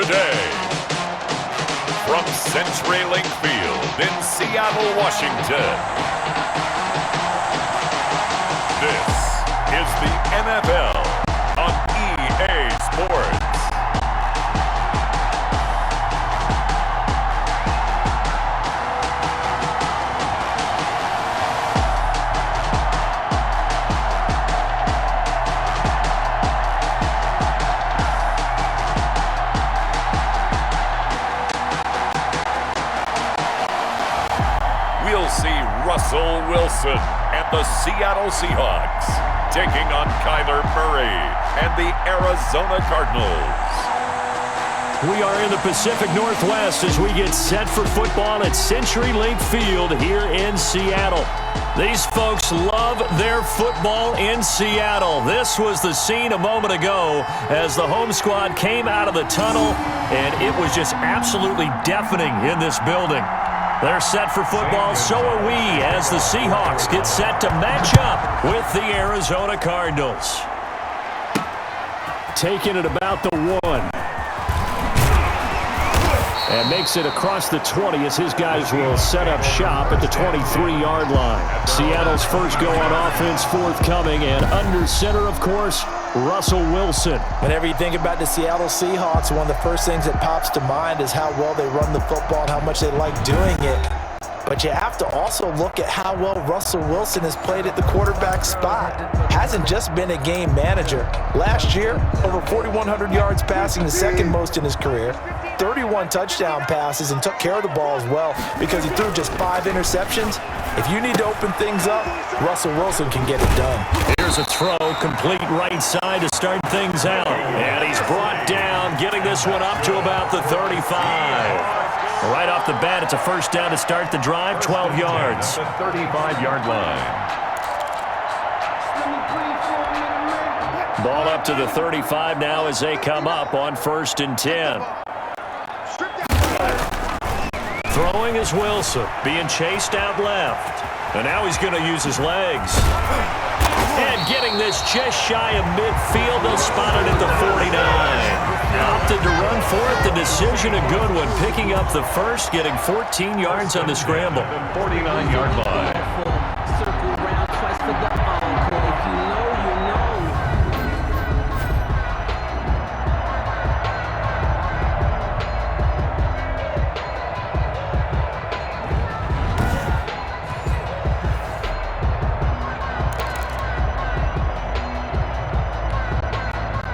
today. From CenturyLink Field in Seattle, Washington. This is the NFL on EA Sports. We'll see Russell Wilson and the Seattle Seahawks taking on Kyler Murray and the Arizona Cardinals. We are in the Pacific Northwest as we get set for football at CenturyLink Field here in Seattle. These folks love their football in Seattle. This was the scene a moment ago as the home squad came out of the tunnel, and it was just absolutely deafening in this building. They're set for football, so are we, as the Seahawks get set to match up with the Arizona Cardinals. Taking it about the 1. And makes it across the 20 as his guys will set up shop at the 23-yard line. Seattle's first go on offense forthcoming, and under center, of course, Russell Wilson. Whenever you think about the Seattle Seahawks, one of the first things that pops to mind is how well they run the football and how much they like doing it. But you have to also look at how well Russell Wilson has played at the quarterback spot. Hasn't just been a game manager. Last year, over 4,100 yards passing, the second most in his career. 31 touchdown passes, and took care of the ball as well because he threw just 5 interceptions. If you need to open things up, Russell Wilson can get it done. Here's a throw, complete right side to start things out. And he's brought down, getting this one up to about the 35. Right off the bat, it's a first down to start the drive, 12 yards. The 35-yard line. Ball up to the 35 now as they come up on 1st and 10. Throwing is Wilson, being chased out left. And now he's going to use his legs. And getting this just shy of midfield, they'll spot it at the 49. Opted to run for it, the decision a good one. Picking up the first, getting 14 yards on the scramble. The 49-yard line. Circle around twice for the encore. If you know, you know.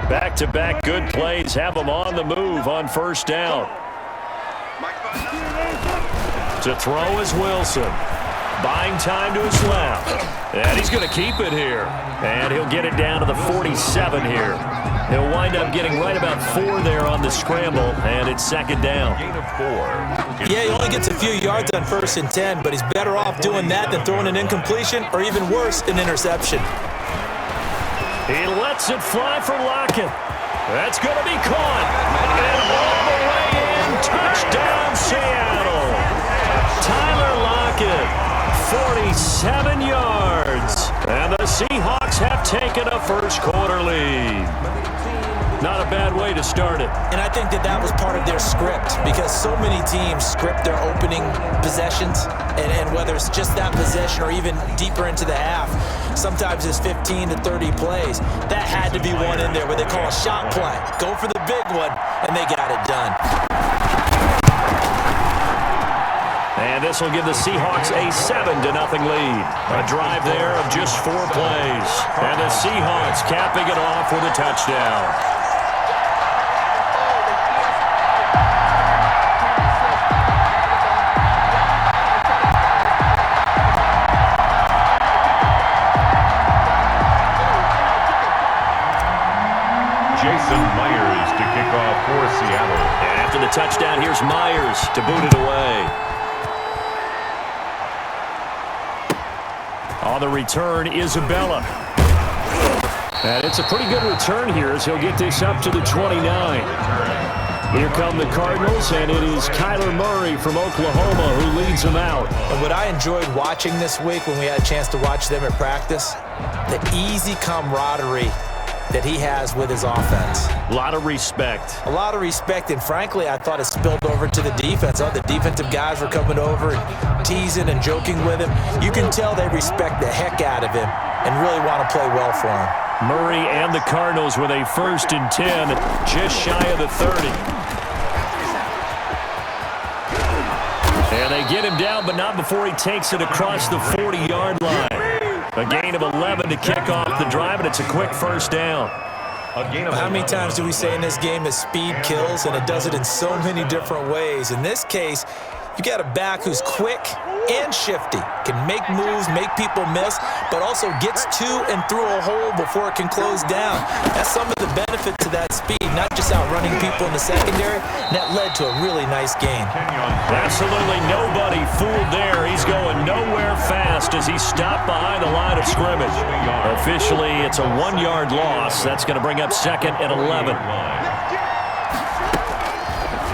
Back-to-back good plays have them on the move on first down. To throw is Wilson. Buying time to his left. And he's going to keep it here. And he'll get it down to the 47 here. He'll wind up getting right about 4 there on the scramble, and it's second down. Gain of 4. Yeah, he only gets a few yards on 1st and 10, but he's better off doing that than throwing an incompletion or even worse, an interception. He lets it fly for Lockett. That's going to be caught. And all the way in. Touchdown, Seattle. Tyler Lockett, 47 yards. And the Seahawks have taken a first-quarter lead. Not a bad way to start it. And I think that was part of their script because so many teams script their opening possessions, and whether it's just that possession or even deeper into the half, sometimes it's 15 to 30 plays. That had to be one in there where they call a shot play. Go for the big one, and they got it done. And this will give the Seahawks a 7-0 lead. A drive there of just 4 plays. And the Seahawks capping it off with a touchdown. Myers to kick off for Seattle. And after the touchdown, here's Myers to boot it away. On the return, Isabella. And it's a pretty good return here as he'll get this up to the 29. Here come the Cardinals, and it is Kyler Murray from Oklahoma who leads them out. And what I enjoyed watching this week when we had a chance to watch them at practice, the easy camaraderie that he has with his offense. A lot of respect. A lot of respect, and frankly, I thought it spilled over to the defense. Oh, the defensive guys were coming over and teasing and joking with him. You can tell they respect the heck out of him and really want to play well for him. Murray and the Cardinals with a 1st and 10, just shy of the 30. And they get him down, but not before he takes it across the 40-yard line. A gain of 11 to kick off the drive, and it's a quick 1st down. How many times do we say in this game that speed kills, and it does it in so many different ways? In this case, you got a back who's quick and shifty, can make moves, make people miss, but also gets to and through a hole before it can close down. That's some of the benefit to that speed, not just outrunning people in the secondary. And that led to a really nice game. Absolutely nobody fooled there. He's going nowhere fast as he stopped behind the line of scrimmage. Officially, it's a 1-yard loss. That's going to bring up 2nd and 11.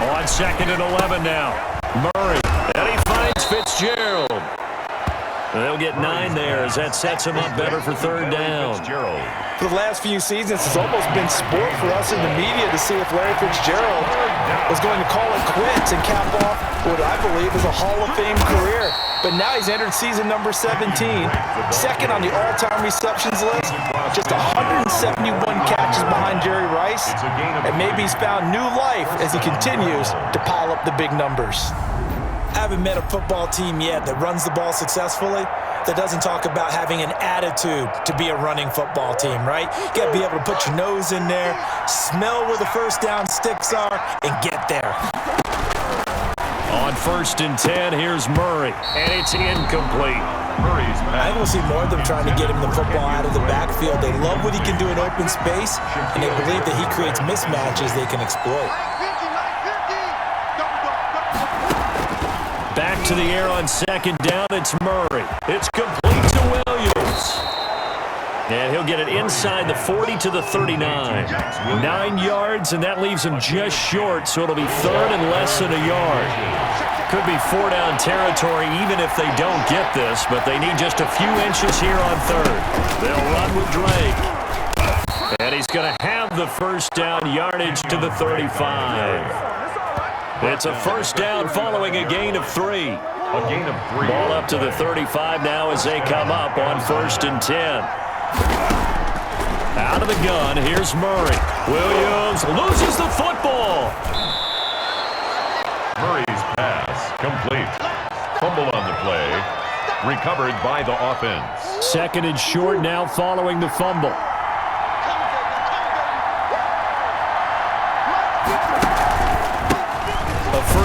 On 2nd and 11 now. Murray, and he finds Fitzgerald. They'll get 9 there as that sets him up better for 3rd down. For the last few seasons, it's almost been sport for us in the media to see if Larry Fitzgerald was going to call it quits and cap off what I believe is a Hall of Fame career. But now he's entered season number 17, 2nd on the all-time receptions list, just 171 catches behind Jerry Rice, and maybe he's found new life as he continues to pile up the big numbers. I haven't met a football team yet that runs the ball successfully that doesn't talk about having an attitude to be a running football team, right? You got to be able to put your nose in there, smell where the 1st down sticks are, and get there. On 1st and 10, here's Murray, and it's incomplete. I think we'll see more of them trying to get him the football out of the backfield. They love what he can do in open space, and they believe that he creates mismatches they can exploit. Back to the air on 2nd down, it's Murray. It's complete to Williams. And he'll get it inside the 40 to the 39. 9 yards, and that leaves him just short, so it'll be 3rd and less than a yard. Could be 4-down territory even if they don't get this, but they need just a few inches here on 3rd. They'll run with Drake. And he's going to have the 1st down yardage to the 35. It's a 1st down following a gain of 3. Ball up to the 35 now as they come up on 1st and 10. Out of the gun, here's Murray. Williams loses the football. Murray's pass complete. Fumble on the play. Recovered by the offense. 2nd and short now following the fumble.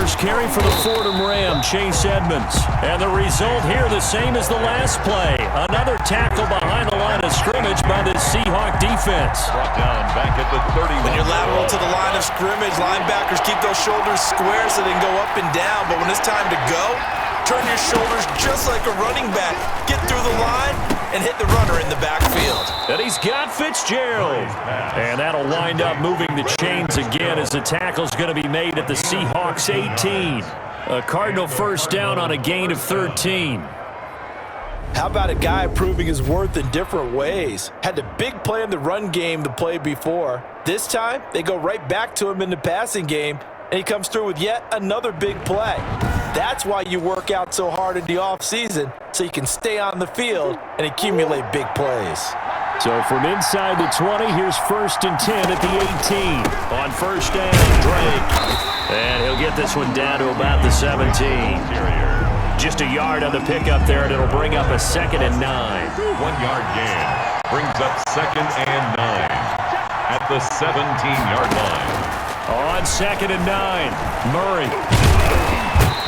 First carry for the Fordham Ram, Chase Edmonds. And the result here the same as the last play. Another tackle behind the line of scrimmage by the Seahawk defense. Brought down back at the 31. When you're lateral to the line of scrimmage, linebackers keep those shoulders square so they can go up and down. But when it's time to go, turn your shoulders just like a running back. Get through the line and hit the runner in the backfield. And he's got Fitzgerald. And that'll wind up moving the chains again as the tackle's going to be made at the Seahawks 18. A Cardinal 1st down on a gain of 13. How about a guy proving his worth in different ways? Had the big play in the run game the play before. This time, they go right back to him in the passing game, and he comes through with yet another big play. That's why you work out so hard in the offseason, so you can stay on the field and accumulate big plays. So from inside the 20, here's 1st and 10 at the 18. On 1st down, Drake. And he'll get this one down to about the 17. Just a yard on the pickup there, and it'll bring up a 2nd and 9. 1-yard gain brings up 2nd and 9 at the 17-yard line. On 2nd and 9, Murray.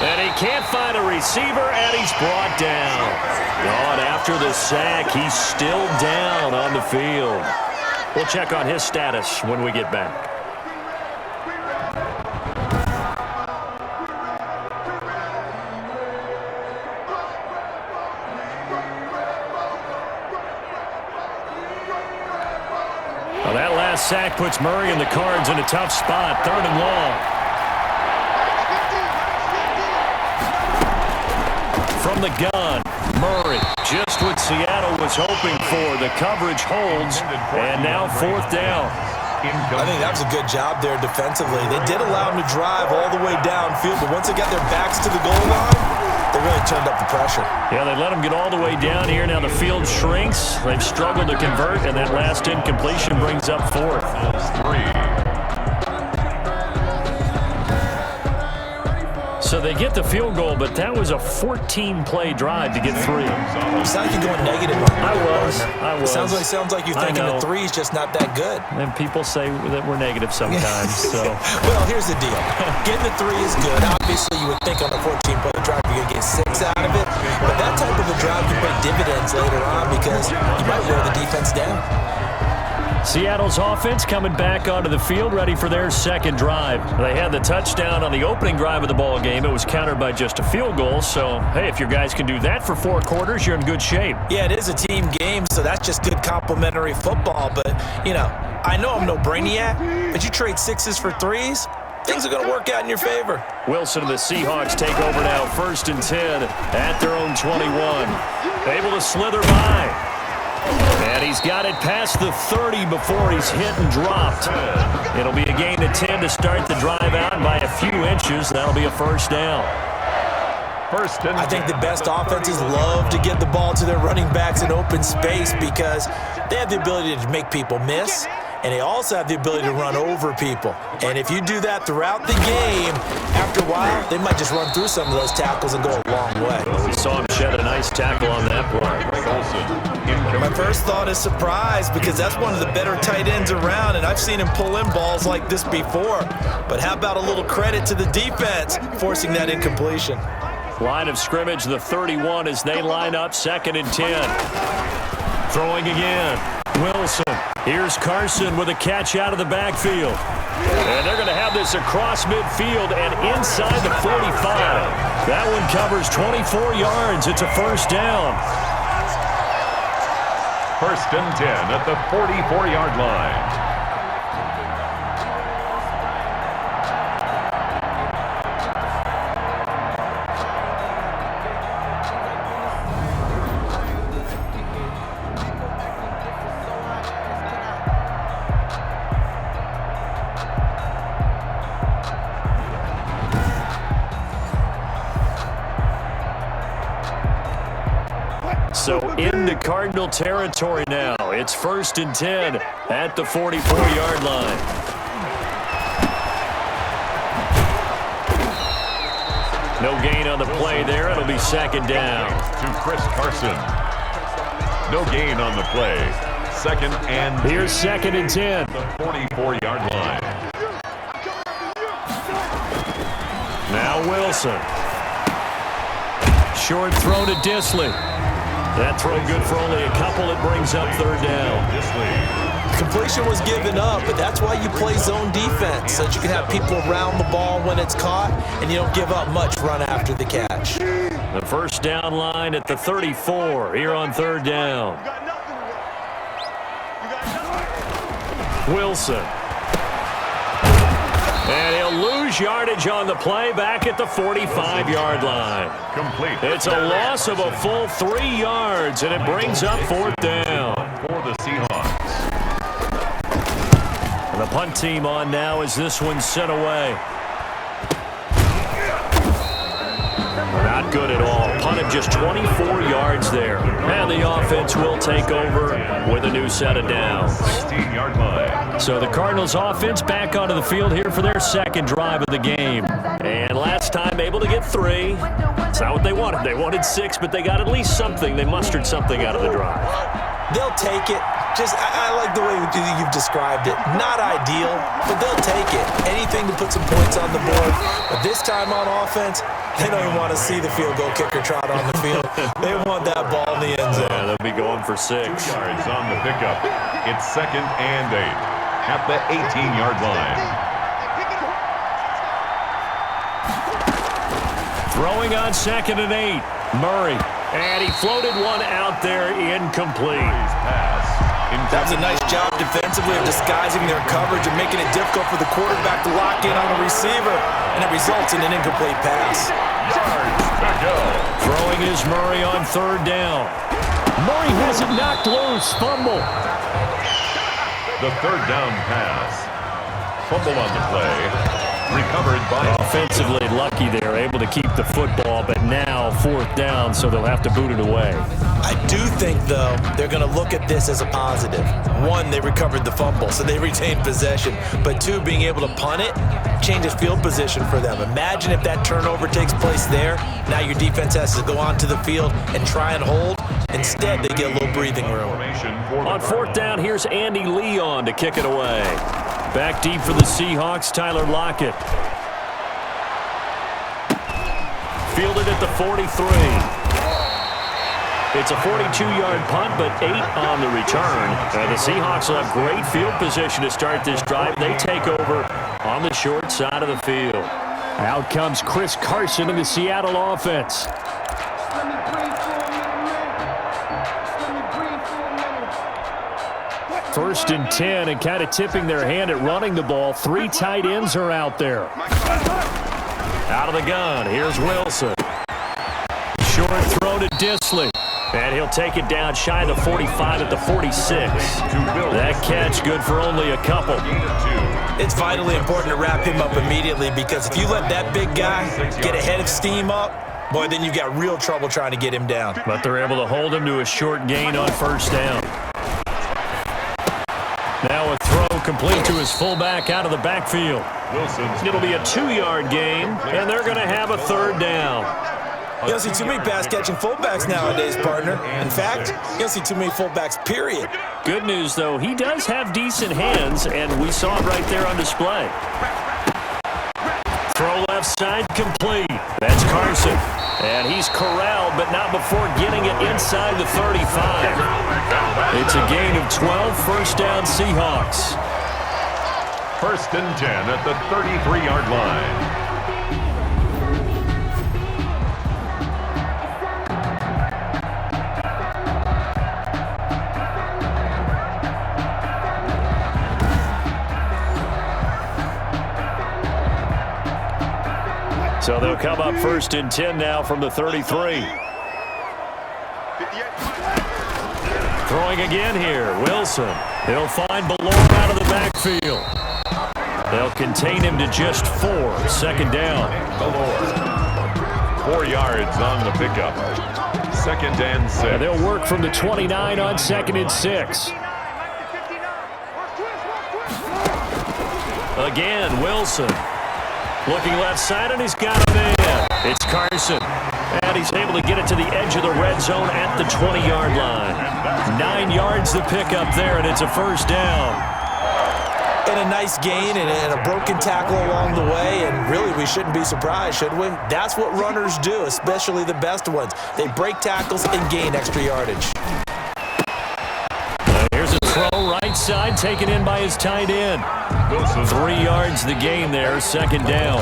And he can't find a receiver, and he's brought down. And after the sack, he's still down on the field. We'll check on his status when we get back. Well, that last sack puts Murray and the Cards in a tough spot, 3rd and long. From the gun, Murray just what Seattle was hoping for. The coverage holds, and now 4th down. I think that was a good job there defensively. They did allow them to drive all the way downfield, but once they got their backs to the goal line, they really turned up the pressure. Yeah, they let them get all the way down here. Now the field shrinks. They've struggled to convert, and that last incompletion brings up 4th. 3. So they get the field goal, but that was a 14-play drive to get 3. You sound like you're going negative on me. I was. Sounds like you're thinking the 3 is just not that good. And people say that we're negative sometimes. So. Well, here's the deal. Getting the 3 is good. Obviously, you would think on a 14-play drive you're going to get 6 out of it. But that type of a drive can pay dividends later on because you might wear the defense down. Seattle's offense coming back onto the field, ready for their second drive. They had the touchdown on the opening drive of the ball game. It was countered by just a field goal. So, hey, if your guys can do that for 4 quarters, you're in good shape. Yeah, it is a team game, so that's just good complementary football. But, I know I'm no brainiac, but you trade 6s for 3s, things are going to work out in your favor. Wilson and the Seahawks take over now, 1st and 10 at their own 21. Able to slither by. And he's got it past the 30 before he's hit and dropped. It'll be a gain of 10 to start the drive out by a few inches. That'll be a 1st down. I think the best offenses love to get the ball to their running backs in open space because they have the ability to make people miss, and they also have the ability to run over people. And if you do that throughout the game, after a while, they might just run through some of those tackles and go a long way. Well, we saw him shed a nice tackle on that play. My first thought is surprise because that's one of the better tight ends around, and I've seen him pull in balls like this before. But how about a little credit to the defense forcing that incompletion? Line of scrimmage, the 31 as they line up, 2nd and 10. Throwing again. Wilson. Here's Carson with a catch out of the backfield. And they're going to have this across midfield and inside the 45. That one covers 24 yards. It's a 1st down. 1st and 10 at the 44-yard line. So into Cardinal territory now. It's 1st and 10 at the 44-yard line. No gain on the play there. It'll be 2nd down. To Chris Carson. No gain on the play. 2nd and 10. Here's 2nd and 10. The 44-yard line. Now Wilson. Short throw to Disley. That throw good for only a couple. It brings up 3rd down. Completion was given up, but that's why you play zone defense, so that you can have people around the ball when it's caught, and you don't give up much run after the catch. The 1st down line at the 34 here on 3rd down. Wilson. And he'll lose yardage on the play back at the 45-yard line. Complete. It's a loss of a full 3 yards, and it brings up 4th down. For the Seahawks. And the punt team on now as this one's sent away. Not good at all. Punted just 24 yards there. And the offense will take over with a new set of downs. 16-yard line. So the Cardinals offense back onto the field here for their second drive of the game. And last time able to get 3. That's not what they wanted. They wanted 6, but they got at least something. They mustered something out of the drive. They'll take it. I like the way you've described it. Not ideal, but they'll take it. Anything to put some points on the board. But this time on offense, they don't even want to see the field goal kicker trot on the field. They want that ball in the end zone. Yeah, they'll be going for 6. 2 yards on the pickup. It's 2nd and 8 at the 18-yard line. Throwing on 2nd and 8. Murray. And he floated one out there, incomplete. That was a nice job defensively of disguising their coverage and making it difficult for the quarterback to lock in on the receiver, and it results in an incomplete pass. Throwing is Murray on 3rd down. Murray has it knocked loose. Fumble. The third down pass. Fumble on the play. Recovered by... Offensively lucky they're able to keep the football, but now fourth down, so they'll have to boot it away. I do think, though, they're going to look at this as a positive. One, they recovered the fumble, so they retained possession. But two, being able to punt it changes field position for them. Imagine if that turnover takes place there. Now your defense has to go onto the field and try and hold. Instead, they get a little breathing room. On fourth down, here's Andy Leon to kick it away. Back deep for the Seahawks, Tyler Lockett. Fielded at the 43. It's a 42-yard punt, but 8 on the return. The Seahawks will have great field position to start this drive. They take over on the short side of the field. Out comes Chris Carson in the Seattle offense. First and 10, and kind of tipping their hand at running the ball. 3 tight ends are out there. Out of the gun, here's Wilson. Short throw to Disley. And he'll take it down shy of the 45 at the 46. That catch good for only a couple. It's vitally important to wrap him up immediately, because if you let that big guy get ahead of steam up, boy, then you've got real trouble trying to get him down. But they're able to hold him to a short gain on first down. Now a throw complete to his fullback out of the backfield. It'll be a 2-yard gain, and they're going to have a third down. You don't see too many pass-catching fullbacks nowadays, partner. In fact, you don't see too many fullbacks, period. Good news, though, he does have decent hands, and we saw it right there on display. Throw left side complete. That's Carson. And he's corralled, but not before getting it inside the 35. It's a gain of 12, first down Seahawks. First and 10 at the 33-yard line. So they'll come up first and 10 now from the 33. Throwing again here, Wilson. He'll find Belong out of the backfield. They'll contain him to just 4. Second down. 4 yards on the pickup. Second and 6. And they'll work from the 29 on second and 6. Again, Wilson. Looking left side, and he's got a man. It's Carson. And he's able to get it to the edge of the red zone at the 20-yard line. 9 yards the pickup there, and it's a first down. And a nice gain and a broken tackle along the way, and really we shouldn't be surprised, should we? That's what runners do, especially the best ones. They break tackles and gain extra yardage. Here's a throw right side, taken in by his tight end. 3 yards the gain there, second down.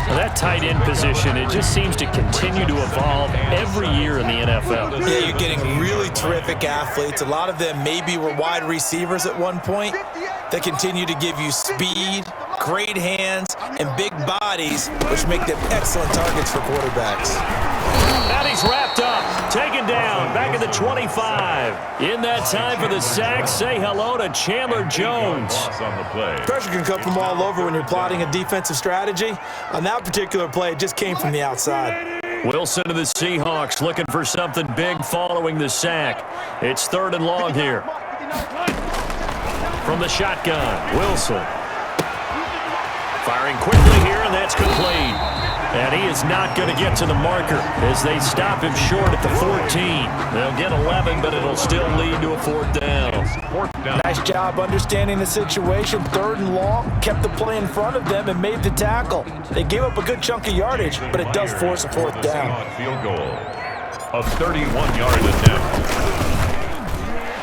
Well, that tight end position, it just seems to continue to evolve every year in the NFL. Yeah, you're getting really terrific athletes. A lot of them maybe were wide receivers at one point. They continue to give you speed, great hands, and big bodies, which make them excellent targets for quarterbacks. And he's wrapped up, taken down, back at the 25. In that time for the sack, say hello to Chandler Jones. On the play. Pressure can come from all over when you're plotting a defensive strategy. On that particular play, it just came from the outside. Wilson to the Seahawks looking for something big following the sack. It's third and long here. From the shotgun, Wilson. Firing quickly here, and that's complete. And he is not going to get to the marker as they stop him short at the 14. They'll get 11, but it'll still lead to a fourth down. Nice job understanding the situation. Third and long, kept the play in front of them and made the tackle. They gave up a good chunk of yardage, but it does force a fourth down. Field goal of 31-yard attempt.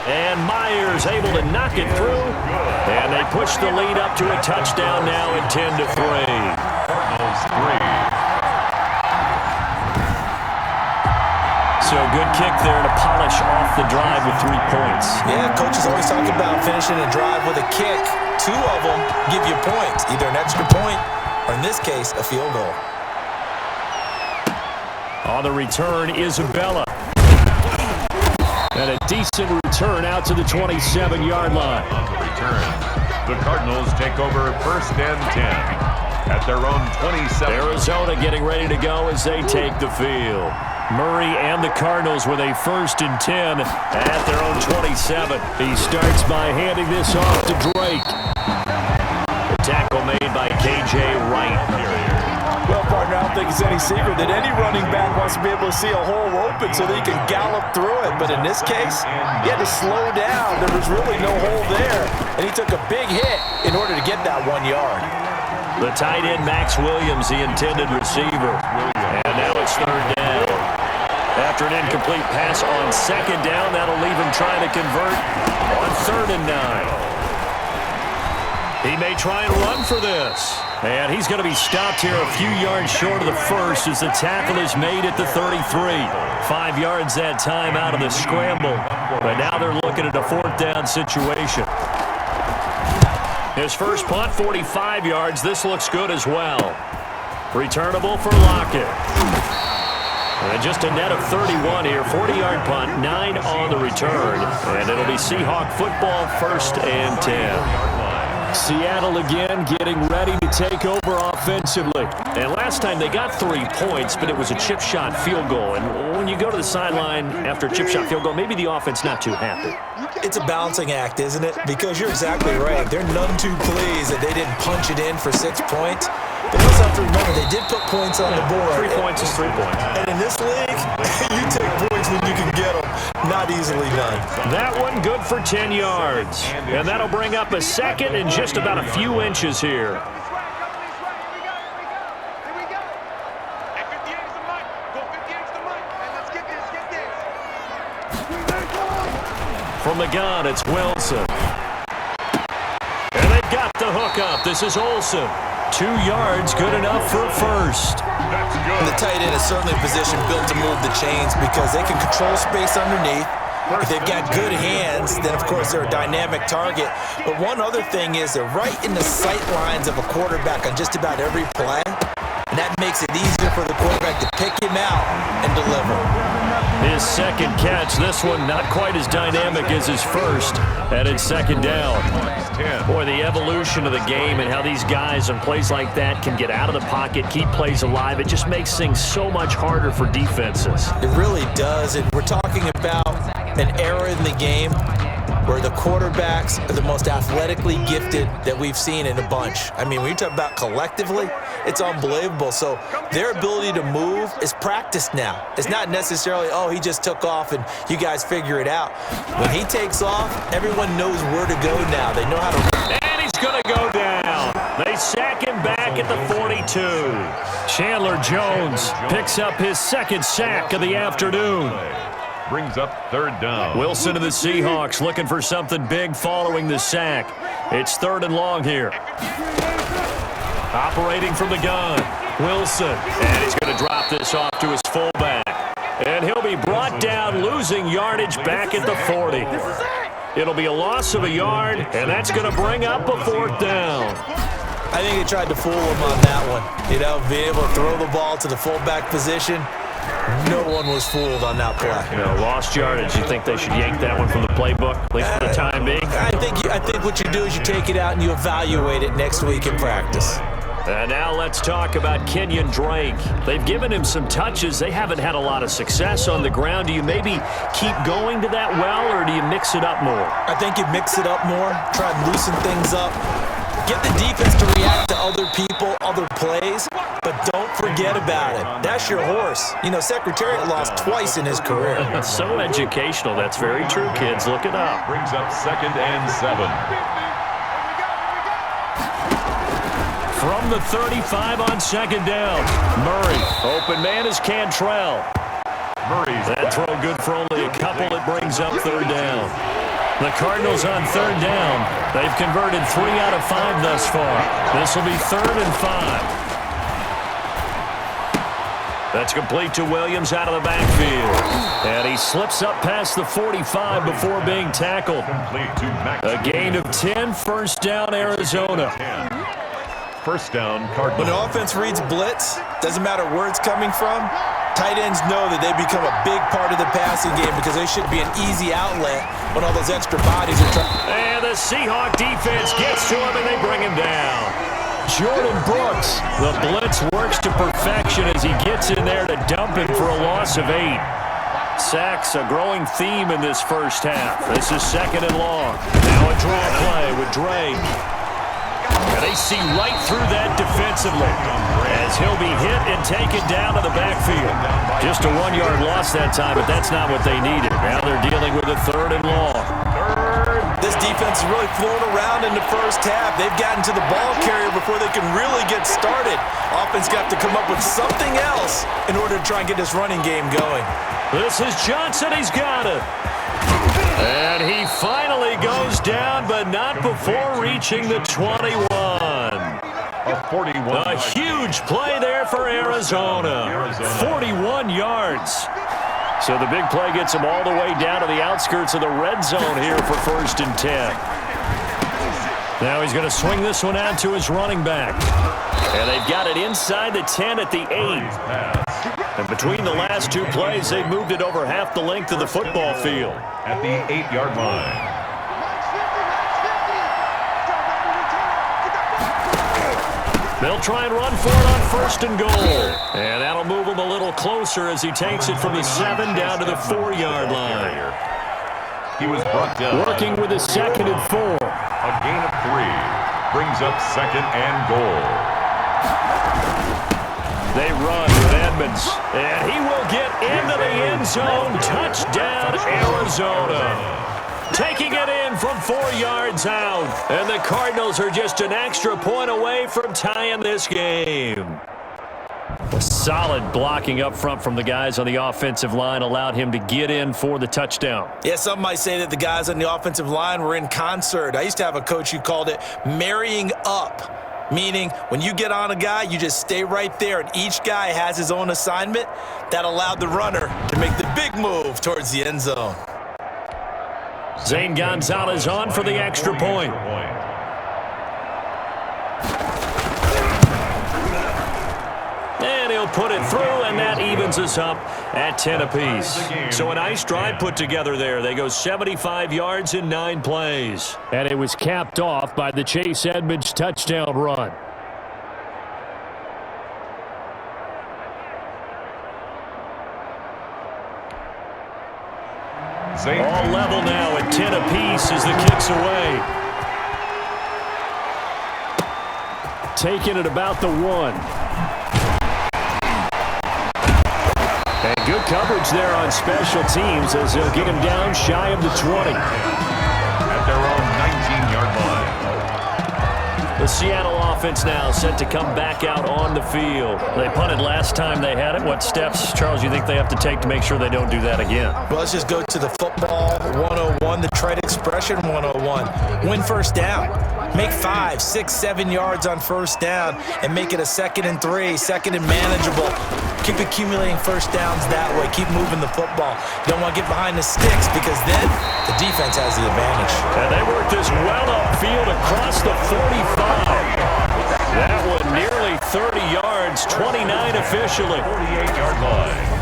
And Myers able to knock it through. And they push the lead up to a touchdown now at 10-3. Cardinals 3. So good kick there to polish off the drive with 3 points. Yeah, coaches always talk about finishing a drive with a kick. 2 of them give you points, either an extra point or, in this case, a field goal. On the return, Isabella. And a decent return out to the 27-yard line. On the return, the Cardinals take over 1st and 10 at their own 27. Arizona getting ready to go as they take the field. Murray and the Cardinals with a 1st and 10 at their own 27. He starts by handing this off to Drake. The tackle made by K.J. Wright. Well, partner, I don't think it's any secret that any running back wants to be able to see a hole open so that he can gallop through it. But in this case, he had to slow down. There was really no hole there. And he took a big hit in order to get that 1 yard. The tight end, Max Williams, the intended receiver. And now it's 3rd down. After an incomplete pass on 2nd down, that'll leave him trying to convert on 3rd and 9. He may try and run for this. And he's going to be stopped here a few yards short of the first as the tackle is made at the 33. 5 yards that time out of the scramble. But now they're looking at a 4th down situation. His first punt, 45 yards. This looks good as well. Returnable for Lockett. And just a net of 31 here. 40-yard punt, 9 on the return. And it'll be Seahawk football, 1st and 10. Seattle again getting ready to take over offensively. And last time they got 3 points, but it was a chip shot field goal. And when you go to the sideline after a chip shot field goal, maybe the offense not too happy. It's a balancing act, isn't it? Because you're exactly right. They're none too pleased that they didn't punch it in for 6 points. But you also have to remember, they did put points on the board. 3 points is 3 points. And in this league, you take points when you can get them. Not easily done. That one good for 10 yards. And that'll bring up a 2nd and just about a few inches here. From the gun, it's Wilson. And they've got the hook up. This is Olsen. 2 yards, good enough for first. That's good. The tight end is certainly a position built to move the chains because they can control space underneath. If they've got good hands, then of course they're a dynamic target. But one other thing is they're right in the sight lines of a quarterback on just about every play. And that makes it easier for the quarterback to pick him out and deliver. His 2nd catch, this one not quite as dynamic as his first, and it's 2nd down. Boy, the evolution of the game and how these guys on plays like that can get out of the pocket, keep plays alive, it just makes things so much harder for defenses. It really does. And we're talking about an era in the game where the quarterbacks are the most athletically gifted that we've seen in a bunch. I mean, when you talk about collectively, it's unbelievable. So their ability to move is practiced now. It's not necessarily, oh, he just took off and you guys figure it out. When he takes off, everyone knows where to go now. They know how to... And he's going to go down. They sack him back at the 42. Chandler Jones picks up his 2nd sack of the afternoon. Brings up 3rd down. Wilson and the Seahawks looking for something big following the sack. It's 3rd and long here. Operating from the gun, Wilson. And he's going to drop this off to his fullback. And he'll be brought down, losing yardage back at the 40. It'll be a loss of a yard, and that's going to bring up a 4th down. I think they tried to fool him on that one. You know, being able to throw the ball to the fullback position. No one was fooled on that play. You know, lost yardage. You think they should yank that one from the playbook, at least for the time being? I think what you do is you take it out and you evaluate it next week in practice. And now let's talk about Kenyon Drake. They've given him some touches. They haven't had a lot of success on the ground. Do you maybe keep going to that well, or do you mix it up more? I think you mix it up more, try and loosen things up. Get the defense to react to other people, other plays, but don't forget about it. That's your horse. You know, Secretariat lost twice in his career. That's so educational. That's very true, kids. Look it up. Brings up 2nd and 7. From the 35 on 2nd down. Murray. Open man is Cantrell. Murray's that throw good for only a couple. It brings up 3rd down. The Cardinals on 3rd down. They've converted 3 out of 5 thus far. This will be 3rd and 5. That's complete to Williams out of the backfield. And he slips up past the 45 before being tackled. A gain of 10, 1st down, Arizona. 1st down, Cardinals. When the offense reads blitz, doesn't matter where it's coming from, Tight ends know that they become a big part of the passing game because they should be an easy outlet when all those extra bodies are trying. And the Seahawk defense gets to him, and they bring him down. Jordan Brooks, the blitz works to perfection as he gets in there to dump him for a loss of 8. Sacks a growing theme in this first half. This is 2nd and long. Now a draw play with Dre. And they see right through that defensively as he'll be hit and taken down to the backfield. Just a 1-yard loss that time, but that's not what they needed. Now they're dealing with a 3rd and long. This defense is really flown around in the first half. They've gotten to the ball carrier before they can really get started. Offense got to come up with something else in order to try and get this running game going. This is Johnson. He's got it. And he finally goes down, but not before reaching the 21. A huge play there for Arizona. 41 yards. So the big play gets him all the way down to the outskirts of the red zone here for 1st and 10. Now he's going to swing this one out to his running back. And they've got it inside the 10 at the 8. And between the last 2 plays, they've moved it over half the length of the football field. At the 8-yard line. They'll try and run for it on 1st and goal. And that'll move him a little closer as he takes it from the 7 down to the 4-yard line. He was brought down. Working with his 2nd and 4. A gain of 3. Brings up 2nd and goal. They run with Edmonds. And he will get into the end zone. Touchdown, Arizona. Taking it in from 4 yards out. And the Cardinals are just an extra point away from tying this game. Solid blocking up front from the guys on the offensive line allowed him to get in for the touchdown. Yeah, some might say that the guys on the offensive line were in concert. I used to have a coach who called it marrying up. Meaning, when you get on a guy, you just stay right there, and each guy has his own assignment. That allowed the runner to make the big move towards the end zone. Zane Gonzalez on for the extra point. And he'll put it through, and that evens us up at 10 apiece. So a nice drive put together there. They go 75 yards in 9 plays. And it was capped off by the Chase Edmonds touchdown run. All level now at 10 apiece as the kick's away. Taking it about the 1. And good coverage there on special teams as they'll get him down shy of the 20. At their own 19-yard line. The Seattle offense now set to come back out on the field. They punted last time they had it. What steps, Charles, you think they have to take to make sure they don't do that again? Well, let's just go to the football 101, the trade expression 101. Win first down. Make 5, 6, 7 yards on first down and make it a 2nd and 3, 2nd and manageable. Keep accumulating first downs that way. Keep moving the football. You don't want to get behind the sticks because then the defense has the advantage. And they work this well upfield across the 45. That one nearly 30 yards, 29 officially. 48-yard line.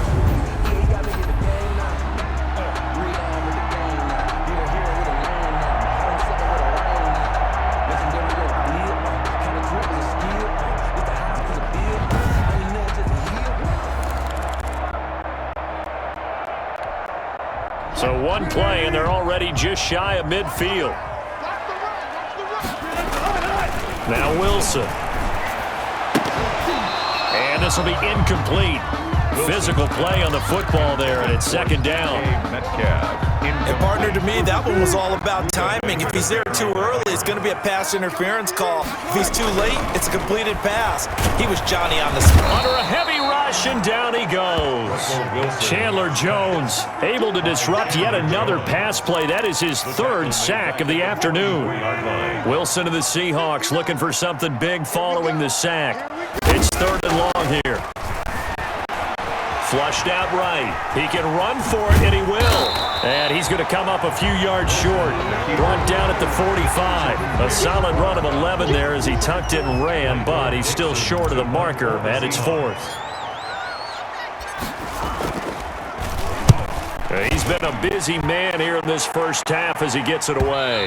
So one play, and they're already just shy of midfield. Now Wilson. And this will be incomplete. Physical play on the football there, and it's 2nd down. And partner, to me, that one was all about timing. If he's there too early, it's going to be a pass interference call. If he's too late, it's a completed pass. He was Johnny on the spot. Under a heavy rush, and down he goes. Chandler Jones able to disrupt yet another pass play. That is his 3rd sack of the afternoon. Wilson of the Seahawks looking for something big following the sack. It's 3rd and long here. Flushed out right. He can run for it, and he will. And he's going to come up a few yards short. Brought down at the 45. A solid run of 11 there as he tucked it and ran, but he's still short of the marker, and it's 4th. He's been a busy man here in this first half as he gets it away.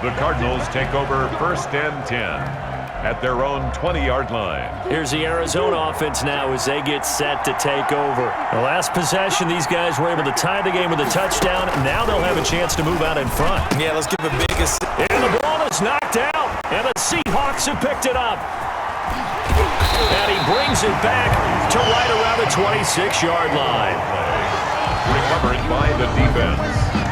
The Cardinals take over 1st and 10 at their own 20-yard line. Here's the Arizona offense now as they get set to take over. The last possession, these guys were able to tie the game with a touchdown. Now they'll have a chance to move out in front. Yeah, let's give a biggest. And the ball is knocked out, and the Seahawks have picked it up. And he brings it back to right around the 26-yard line. Recovered by the defense.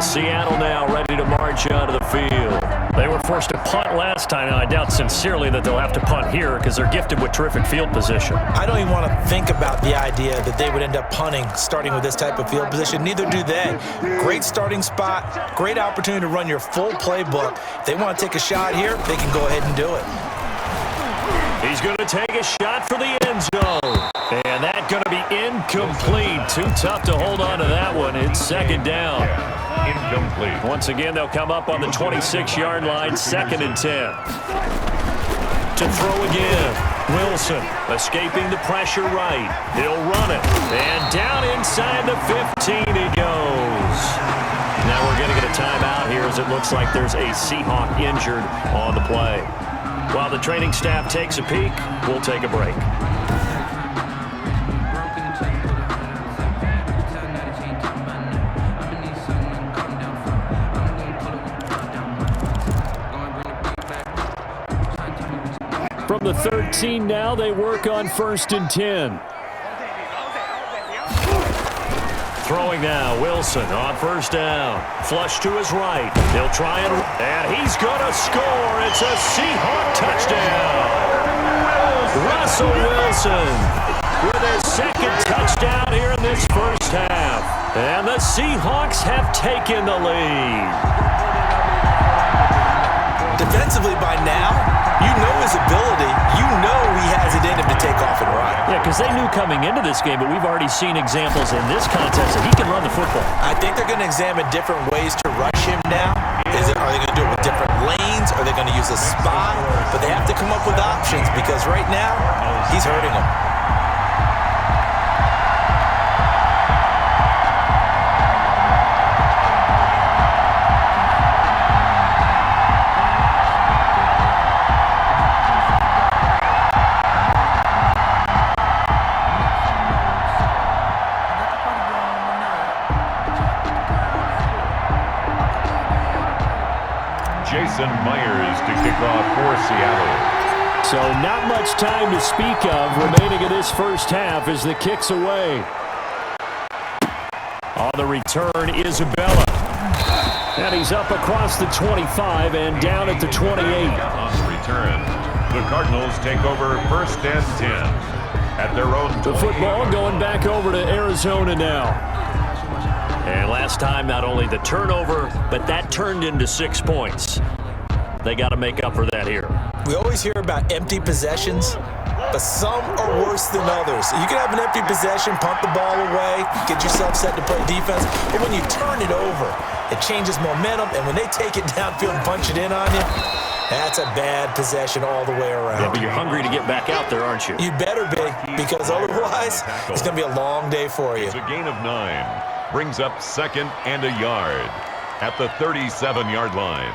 Seattle now ready to march onto the field. They were forced to punt last time, and I doubt sincerely that they'll have to punt here because they're gifted with terrific field position. I don't even want to think about the idea that they would end up punting starting with this type of field position. Neither do they. Great starting spot, great opportunity to run your full playbook. If they want to take a shot here, they can go ahead and do it. He's going to take a shot for the end zone. And that's going to be incomplete. Too tough to hold on to that one. It's second down. Incomplete. Once again, they'll come up on the 26-yard line, 2nd and 10. To throw again. Wilson escaping the pressure right. He'll run it. And down inside the 15 he goes. Now we're going to get a timeout here as it looks like there's a Seahawk injured on the play. While the training staff takes a peek, we'll take a break. From the 13 now, they work on 1st and 10. Throwing now, Wilson on 1st down. Flush to his right. He'll try and he's going to score. It's a Seahawk touchdown. Russell Wilson with his 2nd touchdown here in this first half. And the Seahawks have taken the lead. Defensively by now, you know his ability. You know he has it in him to take off and run. Yeah, because they knew coming into this game, but we've already seen examples in this contest that he can run the football. I think they're going to examine different ways to rush him now. Are they going to do it with different lanes? Are they going to use a spy? But they have to come up with options because right now, he's hurting them. Myers to kick off for Seattle. So not much time to speak of remaining in this first half as the kick's away. On the return, Isabella. And he's up across the 25 and down at the 28. On the return, the Cardinals take over 1st and 10 at their own. The football going back over to Arizona now. And last time, not only the turnover, but that turned into 6 points. They got to make up for that here. We always hear about empty possessions, but some are worse than others. You can have an empty possession, punt the ball away, get yourself set to play defense, but when you turn it over, it changes momentum, and when they take it downfield and punch it in on you, that's a bad possession all the way around. Yeah, but you're hungry to get back out there, aren't you? You better be, because otherwise, it's going to be a long day for you. It's a gain of 9. Brings up 2nd and a yard at the 37-yard line.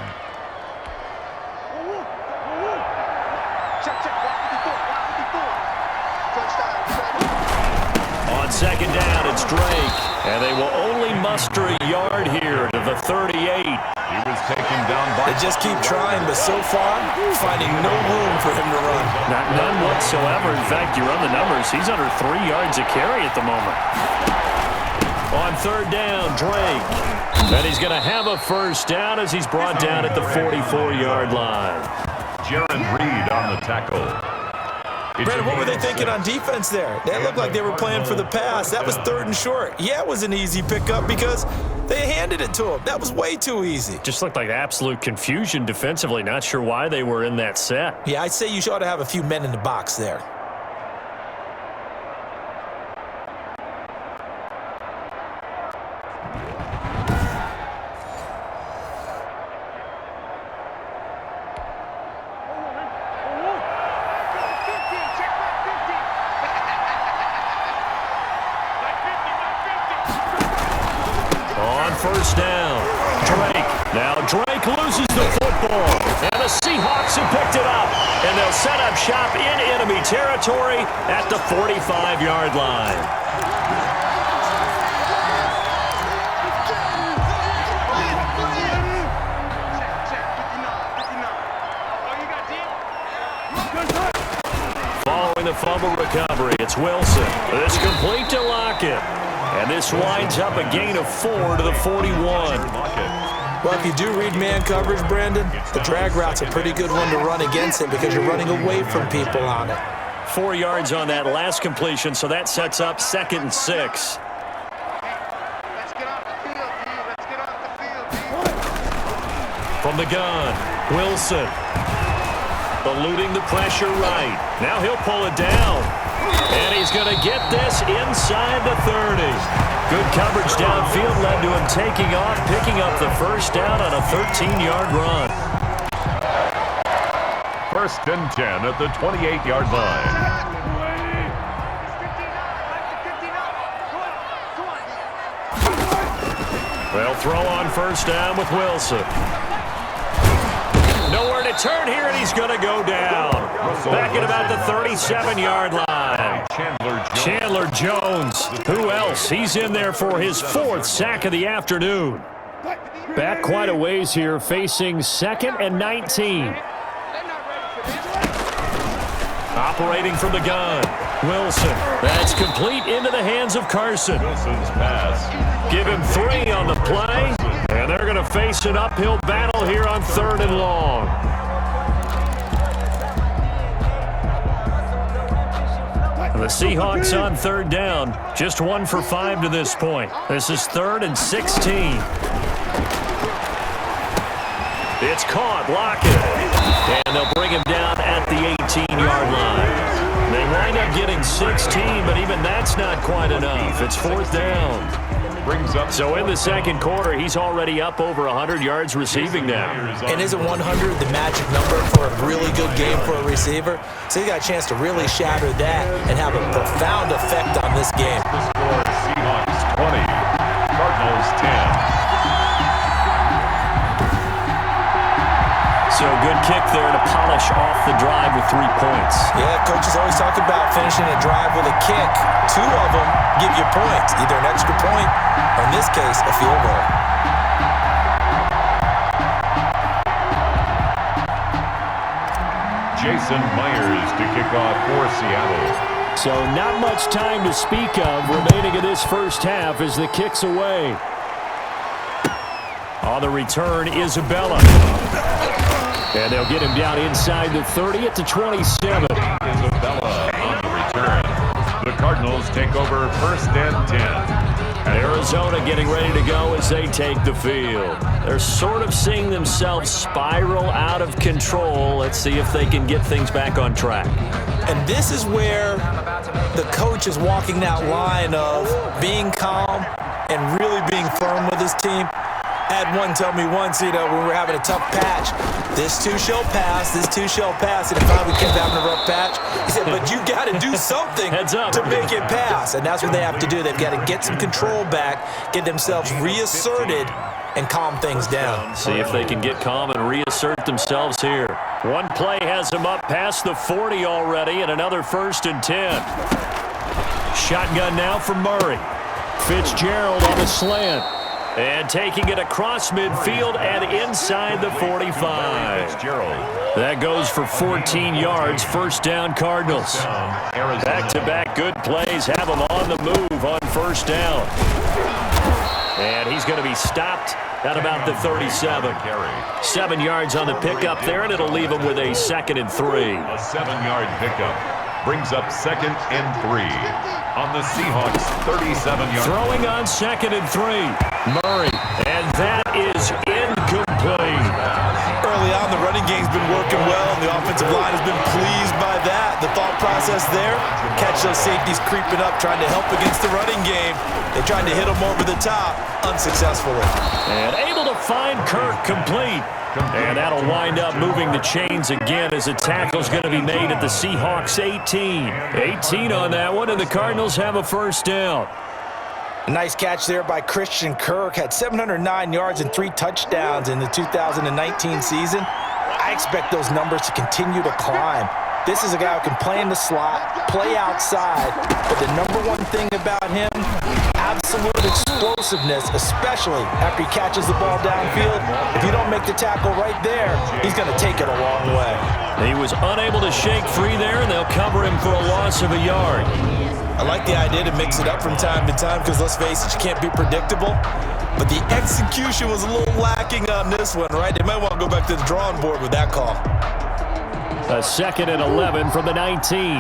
On 2nd down, it's Drake. And they will only muster a yard here to the 38. He was taken down by... They just keep trying, but so far, finding no room for him to run. None whatsoever. In fact, you run the numbers. He's under 3 yards a carry at the moment. On 3rd down, Drake. And he's going to have a 1st down as he's brought down at the 44-yard line. Jaron Reed on the tackle. Brandon, what were they thinking on defense there? They looked like they were playing for the pass. That was 3rd and short. Yeah, it was an easy pickup because they handed it to him. That was way too easy. Just looked like absolute confusion defensively. Not sure why they were in that set. Yeah, I'd say you ought to have a few men in the box there. first down. Now Drake loses the football, and the Seahawks have picked it up, and they'll set up shop in enemy territory at the 45-yard line. Following the fumble recovery, it's Wilson. It's complete to Lockett. And this winds up a gain of 4 to the 41. Well, if you do read man coverage, Brandon, the drag route's a pretty good one to run against it because you're running away from people on it. 4 yards on that last completion, so that sets up 2nd and 6. Let's get off the field, D. Let's get off the field. From the gun, Wilson. Eluding the pressure right. Now he'll pull it down. And he's going to get this inside the 30. Good coverage downfield led to him taking off, picking up the first down on a 13-yard run. 1st and 10 at the 28-yard line. They'll throw on first down with Wilson. Nowhere to turn here, and he's going to go down. Back at about the 37-yard line. Chandler Jones. Who else? He's in there for his 4th sack of the afternoon. Back quite a ways here, facing 2nd and 19. Operating from the gun, Wilson. That's complete into the hands of Carson. Wilson's pass. Give him 3 on the play, and they're going to face an uphill battle here on 3rd and long. The Seahawks on 3rd down, just 1 for 5 to this point. This is 3rd and 16. It's caught, Lockett, and they'll bring him down at the 18-yard line. They wind up getting 16, but even that's not quite enough. It's 4th down. So in the 2nd quarter, he's already up over 100 yards receiving now. And isn't 100 the magic number for a really good game for a receiver? So he got a chance to really shatter that and have a profound effect on this game. The score, Seahawks 20, Cardinals 10. So good kick there to polish off the drive with 3 points. Yeah, coaches always talk about finishing a drive with a kick. 2 of them give you points, either an extra point or, in this case, a field goal. Jason Myers to kick off for Seattle. So not much time to speak of remaining in this first half as the kick's away. On the return, Isabella. And they'll get him down inside the 30 at the 27. Isabella on the return. The Cardinals take over 1st and 10. Arizona getting ready to go as they take the field. They're sort of seeing themselves spiral out of control. Let's see if they can get things back on track. And this is where the coach is walking that line of being calm and really being firm with his team. I had one tell me once, when we were having a tough patch, this too shall pass, this too shall pass. And if I would keep having a rough patch, he said, but you got to do something to make it pass. And that's what they have to do. They've got to get some control back, get themselves reasserted, and calm things down. See if they can get calm and reassert themselves here. One play has them up past the 40 already, and another 1st and 10. Shotgun now for Murray. Fitzgerald on the slant. And taking it across midfield and inside the 45. That goes for 14 yards. First down, Cardinals. Back-to-back good plays have them on the move on first down. And he's going to be stopped at about the 37. 7 yards on the pickup there, and it'll leave him with a 2nd and 3. A 7-yard pickup brings up 2nd and 3 on the Seahawks 37-yard. Throwing on 2nd and 3. Murray, and that is incomplete. Early on, the running game's been working well, and the offensive line has been pleased by that. The thought process there, catch those safeties creeping up, trying to help against the running game. They tried to hit them over the top, unsuccessfully. And able to find Kirk complete. And that'll wind up moving the chains again as a tackle's going to be made at the Seahawks 18. 18 on that one, and the Cardinals have a first down. A nice catch there by Christian Kirk. Had 709 yards and 3 touchdowns in the 2019 season. I expect those numbers to continue to climb. This is a guy who can play in the slot, play outside, but the number one thing about him, absolute explosiveness, especially after he catches the ball downfield. If you don't make the tackle right there, he's going to take it a long way. He was unable to shake free there, and they'll cover him for a loss of a yard. I like the idea to mix it up from time to time because, let's face it, you can't be predictable. But the execution was a little lacking on this one, right? They might want to go back to the drawing board with that call. A 2nd and 11 from the 19.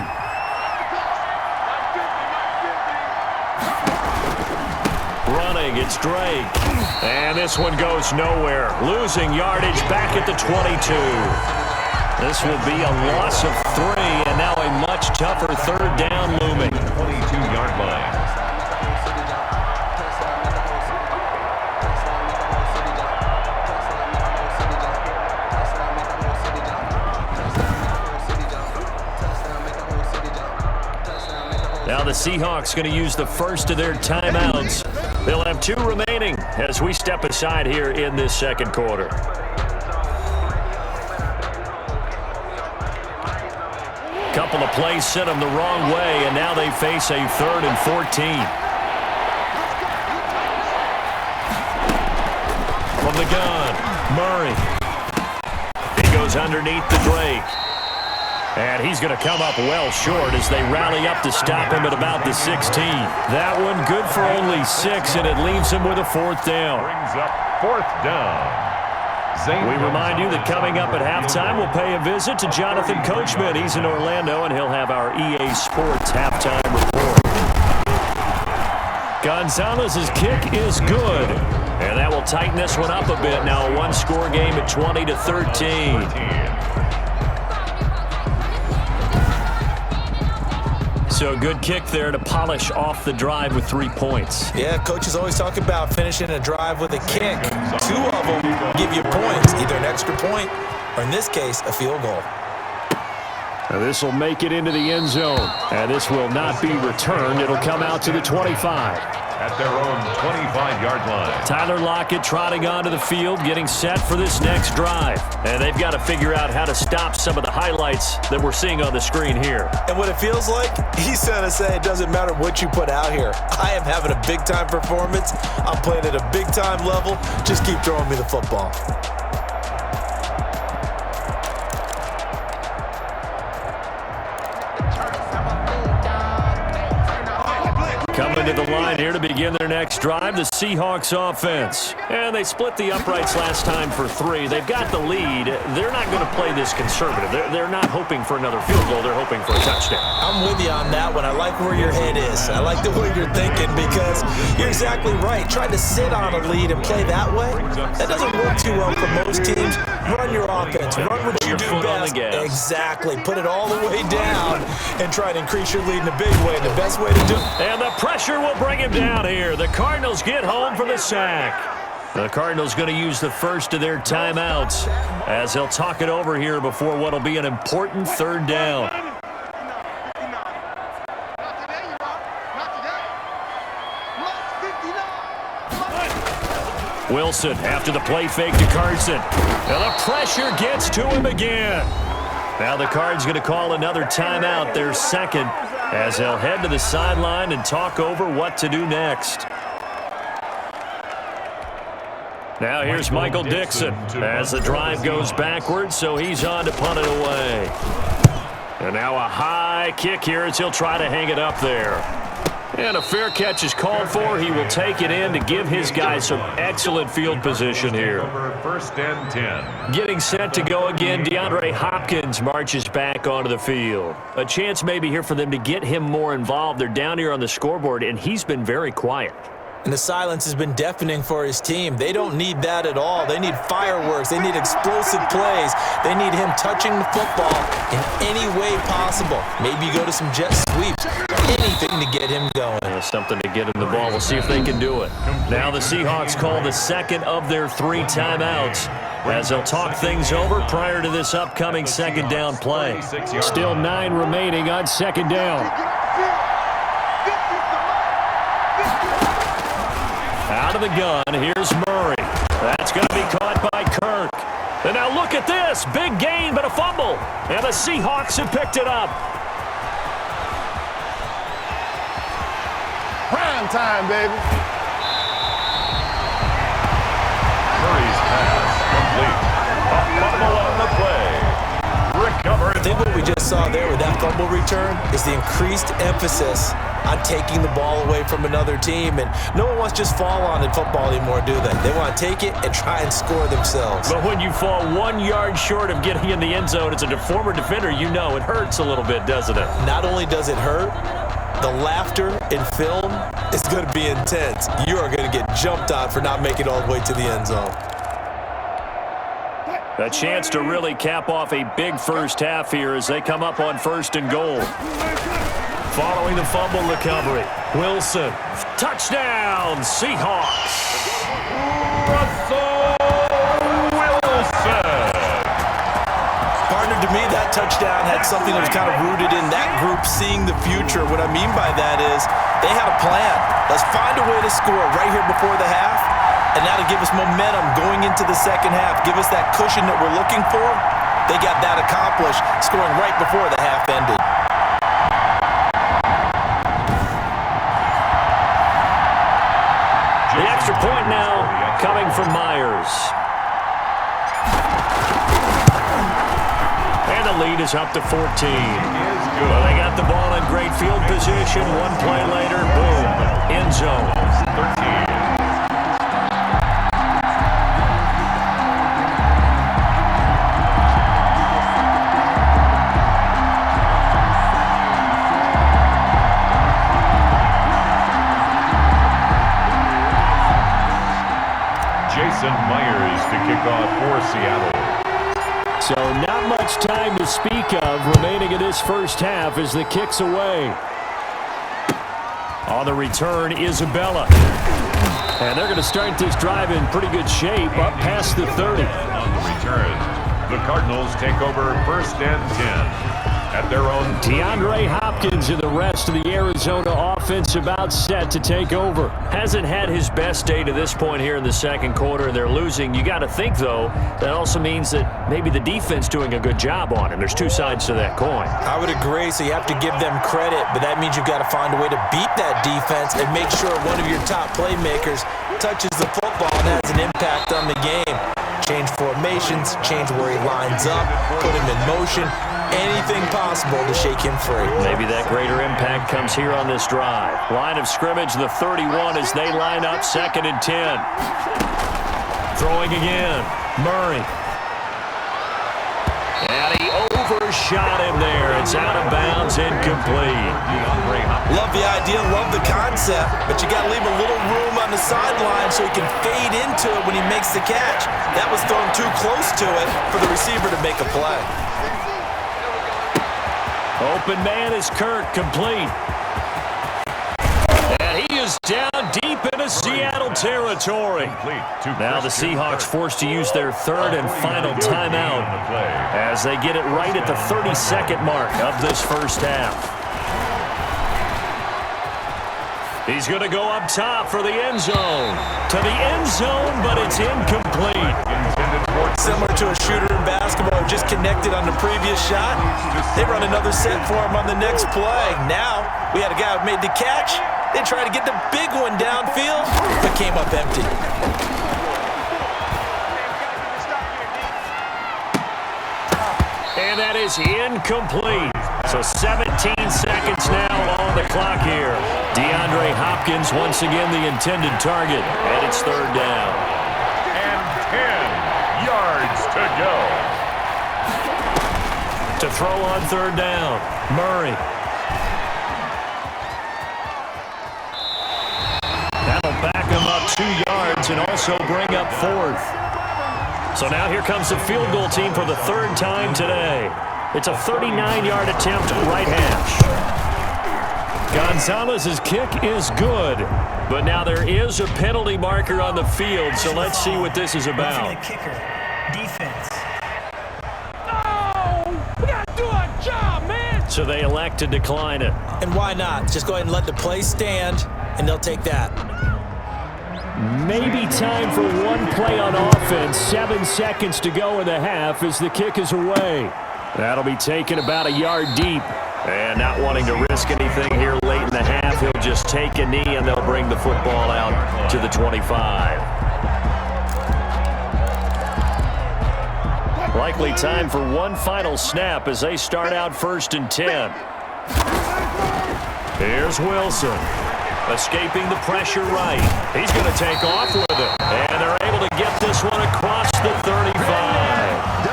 Running, it's Drake. And this one goes nowhere. Losing yardage back at the 22. This will be a loss of 3, and now a much tougher 3rd down looming. 22-yard line. Now the Seahawks going to use the first of their timeouts. They'll have 2 remaining as we step aside here in this 2nd quarter. Couple of plays sent them the wrong way, and now they face a 3rd and 14. From the gun, Murray. He goes underneath the Drake. And he's going to come up well short as they rally up to stop him at about the 16. That one good for only 6, and it leaves him with a 4th down. Brings up 4th down. We remind you that coming up at halftime, we'll pay a visit to Jonathan Coachman. He's in Orlando, and he'll have our EA Sports halftime report. Gonzalez's kick is good, and that will tighten this one up a bit. Now a 1-score game at 20-13. So a good kick there to polish off the drive with 3 points. Yeah, coaches always talk about finishing a drive with a kick. 2 of them give you points, either an extra point or, in this case, a field goal. Now this will make it into the end zone, and this will not be returned. It'll come out to the 25. At their own 25-yard line. Tyler Lockett trotting onto the field, getting set for this next drive. And they've got to figure out how to stop some of the highlights that we're seeing on the screen here. And what it feels like, he's going to say it doesn't matter what you put out here. I am having a big-time performance. I'm playing at a big-time level. Just keep throwing me the football. Coming to the line here to begin their next drive, the Seahawks offense. And they split the uprights last time for 3. They've got the lead. They're not going to play this conservative. They're not hoping for another field goal. They're hoping for a touchdown. I'm with you on that one. I like where your head is. I like the way you're thinking because you're exactly right. Trying to sit on a lead and play that way, that doesn't work too well for most teams. Run your offense. Run what you do best. Exactly. Put it all the way down and try to increase your lead in a big way. The best way to do it. And the pressure will bring him down here. The Cardinals get home for the sack. The Cardinals going to use the first of their timeouts as they'll talk it over here before what will be an important 3rd down. Wilson after the play fake to Carson. And the pressure gets to him again. Now the Cards going to call another timeout, their 2nd, as they'll head to the sideline and talk over what to do next. Now here's Michael Dixon as the drive goes backwards, so he's on to punt it away. And now a high kick here as he'll try to hang it up there. And a fair catch is called for. He will take it in to give his guys some excellent field position here. 1st and 10. Getting set to go again, DeAndre Hopkins marches back onto the field. A chance maybe here for them to get him more involved. They're down here on the scoreboard, and he's been very quiet. And the silence has been deafening for his team. They don't need that at all. They need fireworks. They need explosive plays. They need him touching the football in any way possible. Maybe you go to some jet sweeps. Anything to get him going. Something to get him the ball. We'll see if they can do it. Now the Seahawks call the 2nd of their 3 timeouts as they'll talk things over prior to this upcoming 2nd down play. Still 9 remaining on 2nd down. Out of the gun, here's Murray. That's going to be caught by Kirk. And now look at this. Big gain, but a fumble. And the Seahawks have picked it up. Prime time, baby. Murray's pass complete. A fumble on the play. Recovered. I think what we just saw there with that fumble return is the increased emphasis on taking the ball away from another team. And no one wants to just fall on in football anymore, do they? They want to take it and try and score themselves. But when you fall 1 yard short of getting in the end zone as a former defender, you know it hurts a little bit, doesn't it? Not only does it hurt, the laughter in film is going to be intense. You are going to get jumped on for not making it all the way to the end zone. A chance to really cap off a big first half here as they come up on 1st and goal. Following the fumble recovery, Wilson. Touchdown, Seahawks. Russell Wilson. Partner, to me, that touchdown had something that was kind of rooted in that group seeing the future. What I mean by that is they had a plan. Let's find a way to score right here before the half. And now to give us momentum going into the second half, give us that cushion that we're looking for. They got that accomplished, scoring right before the half ended. The extra point now coming from Myers. And the lead is up to 14. Well, they got the ball in great field position. One play later, boom, end zone. 13. Myers to kick off for Seattle. So not much time to speak of remaining in this first half as the kick's away. On the return, Isabella. And they're going to start this drive in pretty good shape up past the 30. On the return, the Cardinals take over 1st and 10. At their own DeAndre Hopkins and the rest of the Arizona offense about set to take over. Hasn't had his best day to this point here in the second quarter, and they're losing. You got to think, though, that also means that maybe the defense doing a good job on him. There's two sides to that coin. I would agree, so you have to give them credit, but that means you've got to find a way to beat that defense and make sure one of your top playmakers touches the football and has an impact on the game. Change formations, change where he lines up, put him in motion. Anything possible to shake him free. Maybe that greater impact comes here on this drive. Line of scrimmage, the 31 as they line up 2nd and 10. Throwing again, Murray. And he overshot him there. It's out of bounds, incomplete. Love the idea, love the concept, but you got to leave a little room on the sideline so he can fade into it when he makes the catch. That was thrown too close to it for the receiver to make a play. Open man is Kirk, complete. And he is down deep into Seattle territory. Now the Seahawks forced to use their 3rd and final timeout as they get it right at the 32nd mark of this first half. He's going to go up top for the end zone. To the end zone, but it's incomplete. Similar to a shooter in basketball, just connected on the previous shot. They run another set for him on the next play. Now, we had a guy who made the catch. They tried to get the big one downfield, but came up empty. And that is incomplete. So 17 seconds now on the clock here. DeAndre Hopkins once again the intended target. And it's 3rd down. And 10 yards to go. To throw on 3rd down, Murray. That'll back him up 2 yards and also bring up 4th. So now here comes the field goal team for the 3rd time today. It's a 39-yard attempt right hash. Gonzalez's kick is good, but now there is a penalty marker on the field, so let's see what this is about. Kicker, defense. So they elect to decline it. And why not? Just go ahead and let the play stand, and they'll take that. Maybe time for one play on offense. 7 seconds to go in the half as the kick is away. That'll be taken about a yard deep. And not wanting to risk anything here late in the half, he'll just take a knee and they'll bring the football out to the 25. Likely time for one final snap as they start out 1st and 10. Here's Wilson. Escaping the pressure right. He's going to take off with it. And they're able to get this one across the 35.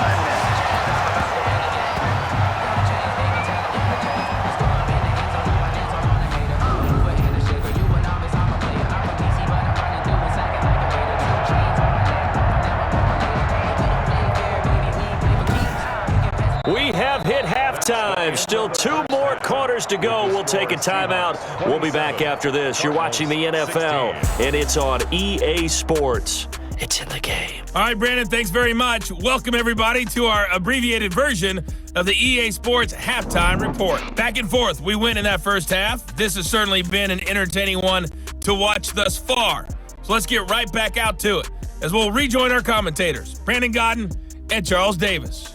We have hit halftime. Still 2 more quarters to go. We'll take a timeout. We'll be back after this. You're watching the NFL, and it's on EA Sports. It's in the game. All right, Brandon, thanks very much. Welcome, everybody, to our abbreviated version of the EA Sports Halftime Report. Back and forth, we win in that first half. This has certainly been an entertaining one to watch thus far. So let's get right back out to it as we'll rejoin our commentators, Brandon Godden and Charles Davis.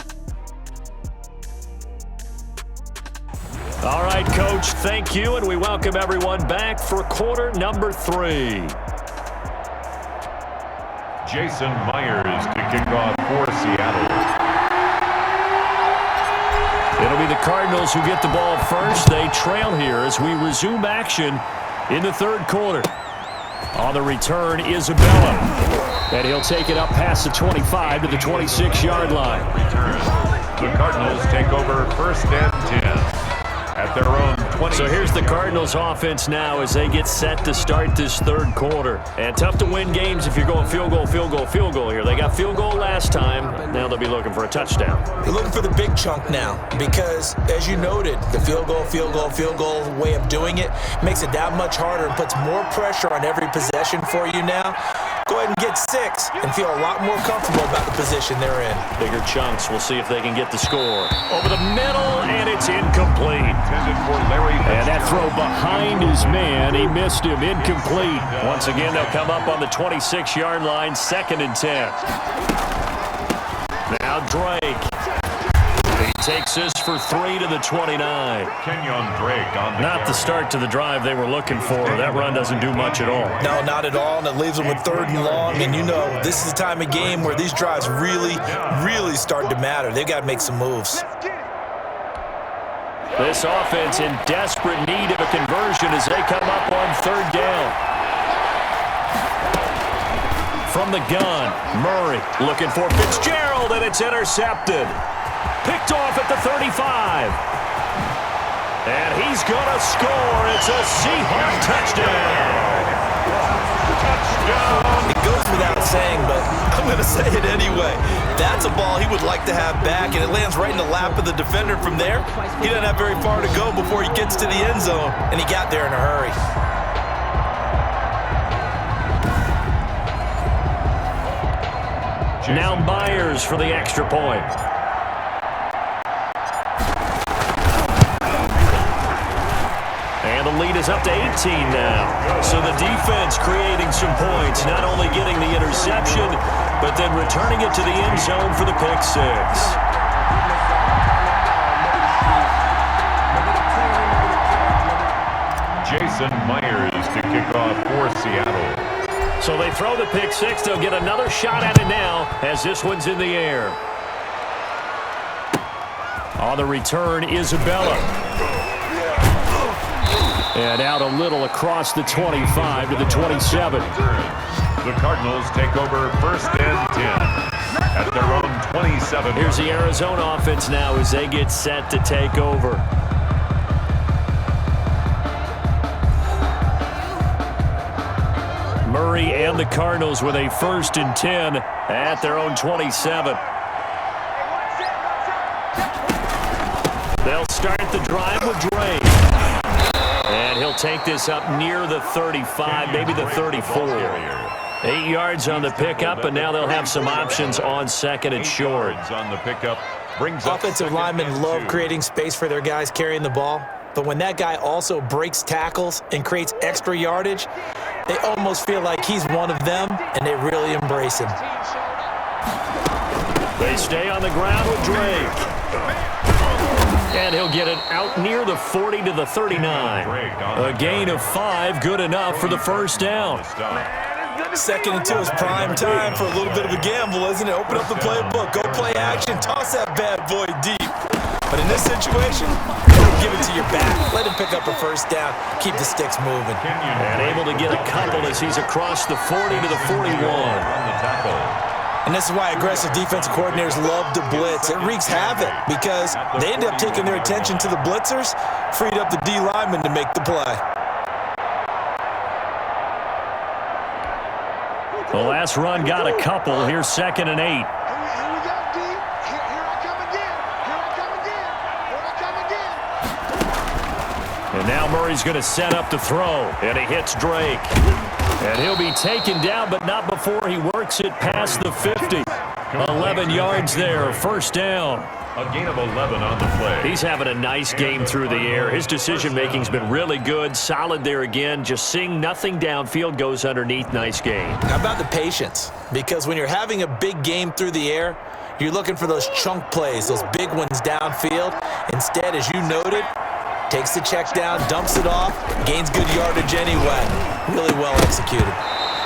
All right, Coach, thank you, and we welcome everyone back for quarter number 3. Jason Myers to kick off for Seattle. It'll be the Cardinals who get the ball first. They trail here as we resume action in the 3rd quarter. On the return, Isabella. And he'll take it up past the 25 to the 26-yard line. The Cardinals take over 1st and 10. At their own 20. So here's the Cardinals offense now as they get set to start this 3rd quarter. And tough to win games if you're going field goal, field goal, field goal here. They got field goal last time. Now they'll be looking for a touchdown. They're looking for the big chunk now because, as you noted, the field goal way of doing it makes it that much harder and puts more pressure on every possession for you now. Go ahead and get 6 and feel a lot more comfortable about the position they're in. Bigger chunks. We'll see if they can get the score. Over the middle, and it's incomplete. And that throw behind his man. He missed him. Incomplete. Once again, they'll come up on the 26-yard line, 2nd and 10. Now Drake. He takes this for 3 to the 29. Kenyon Drake on the Not the start to the drive they were looking for. That run doesn't do much at all. No, not at all, and it leaves them with 3rd and long. And you know, this is the time of game where these drives really start to matter. They've got to make some moves. This offense in desperate need of a conversion as they come up on 3rd down. From the gun, Murray looking for Fitzgerald, and it's intercepted. Picked off at the 35. And he's going to score. It's a Seahawks touchdown. It goes without saying, but I'm going to say it anyway. That's a ball he would like to have back, and it lands right in the lap of the defender. From there, he doesn't have very far to go before he gets to the end zone, and he got there in a hurry. Now Myers for the extra point. And the lead is up to 18 now. So the defense creating some points, not only getting the interception, but then returning it to the end zone for the pick 6. Jason Myers to kick off for Seattle. So they throw the pick 6. They'll get another shot at it now as this one's in the air. On the return, Isabella. And out a little across the 25 to the 27. The Cardinals take over 1st and 10 at their own 27. Here's the Arizona offense now as they get set to take over. Murray and the Cardinals with a 1st and 10 at their own 27. They'll start the drive with Drake. And he'll take this up near the 35, maybe the 34. 8 yards on the pickup, and now they'll have some options on 2nd and short. On the pickup brings offensive linemen love creating space for their guys carrying the ball. But when that guy also breaks tackles and creates extra yardage, they almost feel like he's one of them, and they really embrace him. They stay on the ground with Drake. And he'll get it out near the 40 to the 39. A gain of 5, good enough for the first down. 2nd and 2 is prime time for a little bit of a gamble, isn't it? Open up the playbook, go play action, toss that bad boy deep. But in this situation, give it to your back. Let him pick up a first down. Keep the sticks moving. And able to get a couple as he's across the 40 to the 41. And this is why aggressive defensive coordinators love to blitz. It wreaks havoc because they end up taking their attention to the blitzers, freed up the D lineman to make the play. The last run got a couple. Here's 2nd and 8. And now Murray's going to set up to throw. And he hits Drake. And he'll be taken down, but not before he works it past the 50. 11 yards there, first down. A gain of 11 on the play. He's having a nice game through the air. His decision-making's been really good, solid there again. Just seeing nothing downfield, goes underneath. Nice game. How about the patience? Because when you're having a big game through the air, you're looking for those chunk plays, those big ones downfield. Instead, as you noted, takes the check down, dumps it off, gains good yardage anyway. Really well executed.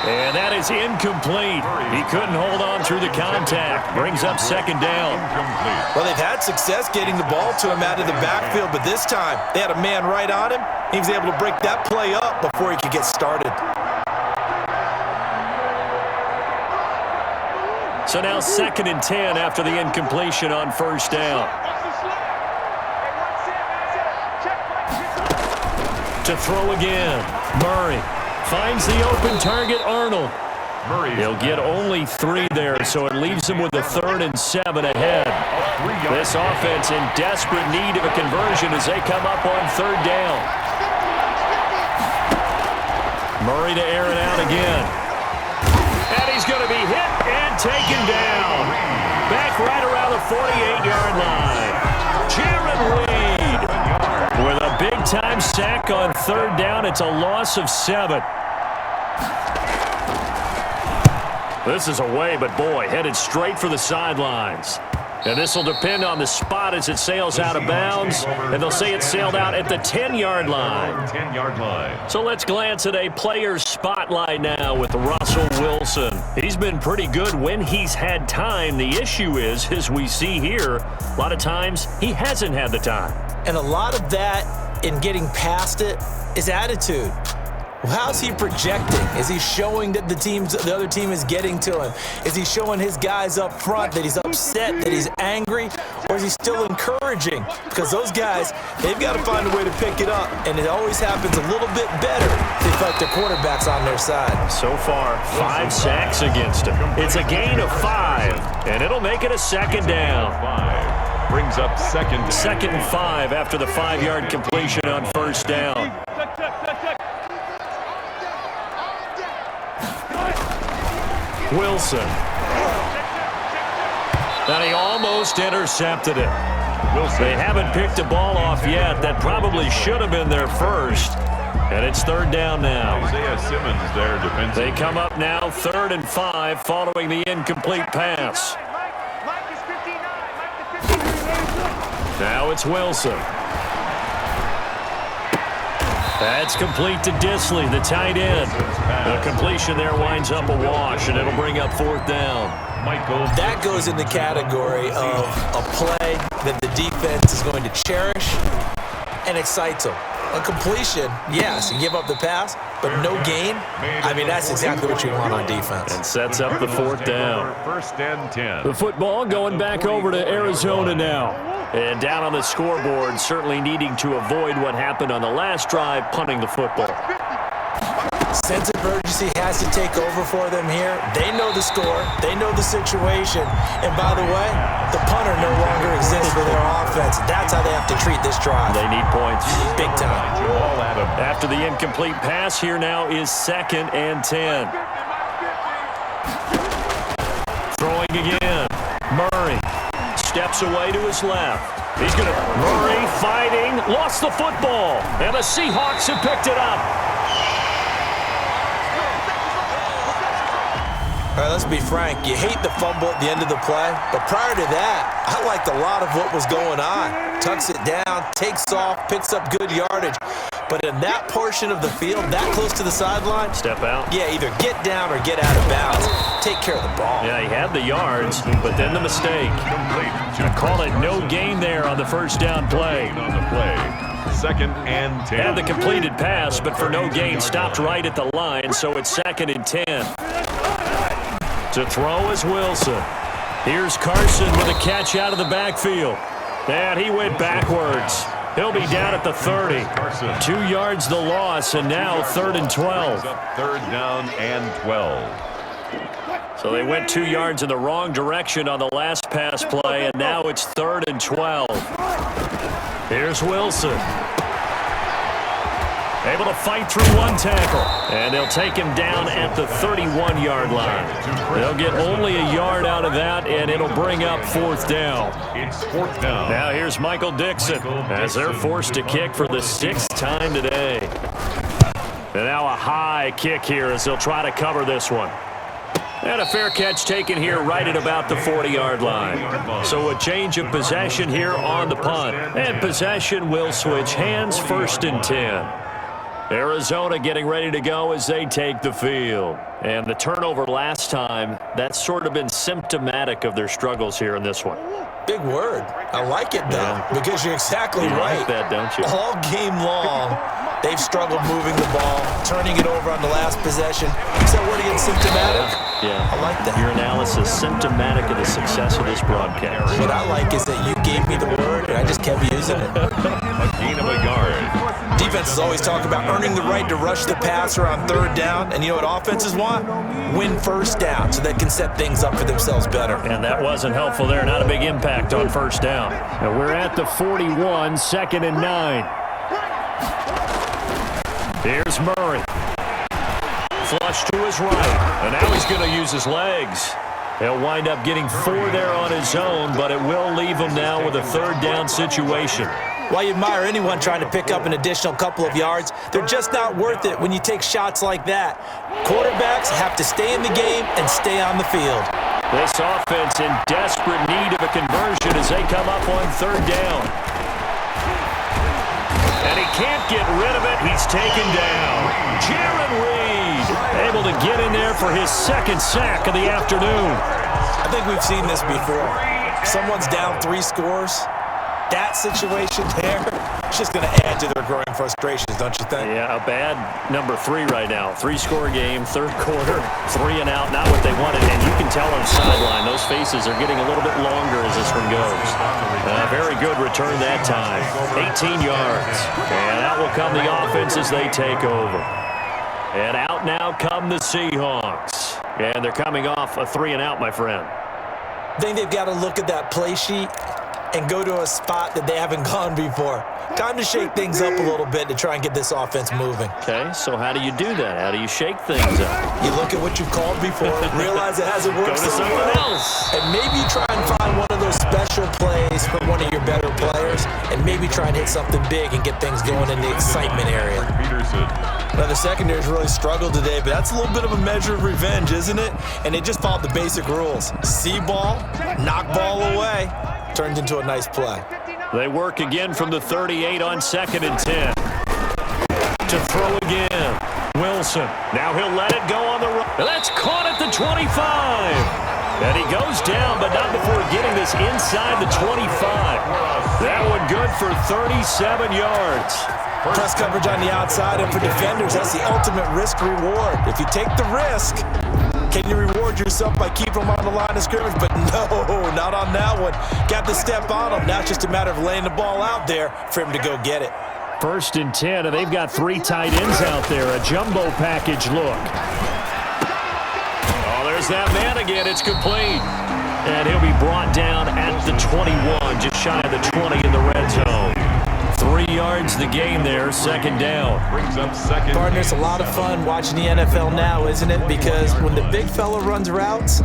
And that is incomplete. He couldn't hold on through the contact. Brings up 2nd down. Well, they've had success getting the ball to him out of the backfield, but this time they had a man right on him. He was able to break that play up before he could get started. So now 2nd and 10 after the incompletion on first down. To throw again, Murray finds the open target, Arnold. He'll get only 3 there, so it leaves him with a 3rd and 7 ahead. This offense in desperate need of a conversion as they come up on 3rd down. Murray to air it out again. And he's going to be hit and taken down. Back right around the 48-yard line. Jaron Reed with a big-time sack on 3rd down. It's a loss of 7. This is away, but boy, headed straight for the sidelines. And this will depend on the spot as it sails out of bounds. And they'll say it sailed out at the 10-yard line. 10-yard line. So let's glance at a player's spotlight now with Russell Wilson. He's been pretty good when he's had time. The issue is, as we see here, a lot of times he hasn't had the time. And a lot of that in getting past it is attitude. Well, how's he projecting? Is he showing that the other team is getting to him? Is he showing his guys up front that he's upset, that he's angry? Or is he still encouraging? Because those guys, they've got to find a way to pick it up. And it always happens a little bit better if they fight their quarterbacks on their side. So far, 5 sacks against him. It's a gain of 5, and it'll make it a 2nd down. Brings up 2nd down. 2nd and 5 after the 5-yard completion on first down. Wilson. And he almost intercepted it. They haven't picked a ball off yet. That probably should have been their first. And it's 3rd down now. Isaiah Simmons there defensively. They come up now 3rd and 5 following the incomplete pass. Now it's Wilson. That's complete to Disley, the tight end. The completion there winds up a wash, and it'll bring up 4th down. That goes in the category of a play that the defense is going to cherish and excites them. A completion, yes, you give up the pass, but no gain. I mean, that's exactly what you want on defense. And sets up the 4th down. 1st and 10. The football going back over to Arizona now. And down on the scoreboard, certainly needing to avoid what happened on the last drive, punting the football. Sense of urgency has to take over for them here. They know the score. They know the situation. And by the way, the punter no longer exists for their offense. That's how they have to treat this drive. They need points. Big time. After the incomplete pass, here now is 2nd and 10. Throwing again. Murray steps away to his left. He's going to Murray fighting, lost the football, and the Seahawks have picked it up. All right, let's be frank. You hate the fumble at the end of the play, but prior to that, I liked a lot of what was going on. Tucks it down, takes off, picks up good yardage. But in that portion of the field, that close to the sideline, step out. Yeah, either get down or get out of bounds. Take care of the ball. Yeah, he had the yards, but then the mistake. I call it no gain there on the first down play. On the play. 2nd and 10. Had the completed pass, but for no gain, stopped right at the line, so it's 2nd and 10. To throw is Wilson. Here's Carson with a catch out of the backfield. And he went backwards. He'll be down at the 30. 2 yards the loss, and now 3rd and 12. 3rd down and 12. So they went 2 yards in the wrong direction on the last pass play, and now it's 3rd and 12. Here's Wilson. Able to fight through one tackle. And they'll take him down at the 31-yard line. They'll get only a yard out of that, and it'll bring up 4th down. It's 4th down. Now here's Michael Dixon as they're forced to kick for the 6th time today. And now a high kick here as they'll try to cover this one. And a fair catch taken here right at about the 40-yard line. So a change of possession here on the punt. And possession will switch hands, 1st and 10. Arizona getting ready to go as they take the field. And the turnover last time, that's sort of been symptomatic of their struggles here in this one. Big word. I like it, though, because you're exactly right. Like that, don't you? All game long, they've struggled moving the ball, turning it over on the last possession. So what again, symptomatic? Yeah. I like that. Your analysis, symptomatic of the success of this broadcast. What I like is that you gave me the word, and I just kept using it. A gain of a yard. Defenses always talk about earning the right to rush the passer on 3rd down, and you know what offenses want? Win 1st down so they can set things up for themselves better. And that wasn't helpful there. Not a big impact on 1st down. Now we're at the 41, 2nd and 9. Here's Murray. Flush to his right, and now he's going to use his legs. He'll wind up getting 4 there on his own, but it will leave him now with a 3rd down situation. While you admire anyone trying to pick up an additional couple of yards, they're just not worth it when you take shots like that. Quarterbacks have to stay in the game and stay on the field. This offense in desperate need of a conversion as they come up on 3rd down. And he can't get rid of it. He's taken down. Jaron Reed able to get in there for his 2nd sack of the afternoon. I think we've seen this before. Someone's down 3 scores. That situation there, it's just going to add to their growing frustrations, don't you think? Yeah, a bad number 3 right now. 3-score game, 3rd quarter, 3 and out, not what they wanted. And you can tell on the sideline, those faces are getting a little bit longer as this one goes. Very good return that time. 18 yards. And out will come the offense as they take over. And out now come the Seahawks. And they're coming off a 3 and out, my friend. I think they've got to look at that play sheet and go to a spot that they haven't gone before. Time to shake things up a little bit to try and get this offense moving. Okay, so how do you do that? How do you shake things up? You look at what you've called before, realize it hasn't worked Go to so something well, else. and maybe try and find one of those special plays from one of your better players, and maybe try and hit something big and get things going in the excitement area. Now, the secondary's really struggled today, but that's a little bit of a measure of revenge, isn't it? And they just followed the basic rules. See ball, knock ball away. Turned into a nice play. They work again from the 38 on 2nd and 10. To throw again. Wilson. Now he'll let it go on the run. That's caught at the 25. And he goes down, but not before getting this inside the 25. That one good for 37 yards. Press coverage on the outside, and for defenders, that's the ultimate risk-reward. If you take the risk, can you reward yourself by keeping them on the line of scrimmage? But no, not on that one. Got the step on him. Now it's just a matter of laying the ball out there for him to go get it. 1st and 10, and they've got 3 tight ends out there. A jumbo package look. Oh, there's that man again. It's complete. And he'll be brought down at the 21, just shy of the 20 in the red zone. 3 yards the gain there, second down. Brings up second. Partner, it's a lot of fun watching the NFL now, isn't it? Because when the big fella runs routes,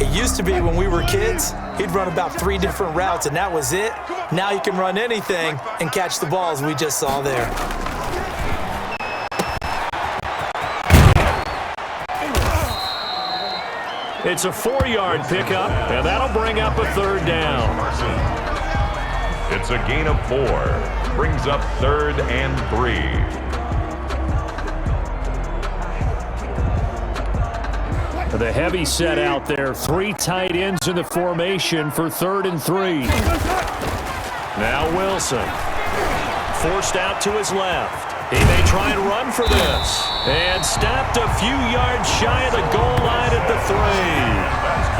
it used to be when we were kids, he'd run about 3 different routes, and that was it. Now he can run anything and catch the balls we just saw there. It's a 4-yard pickup, and that'll bring up a third down. It's a gain of 4. Brings up 3rd and 3. The heavy set out there. 3 tight ends in the formation for 3rd and 3. Now Wilson. Forced out to his left. He may try and run for this. And stopped a few yards shy of the goal line at the 3.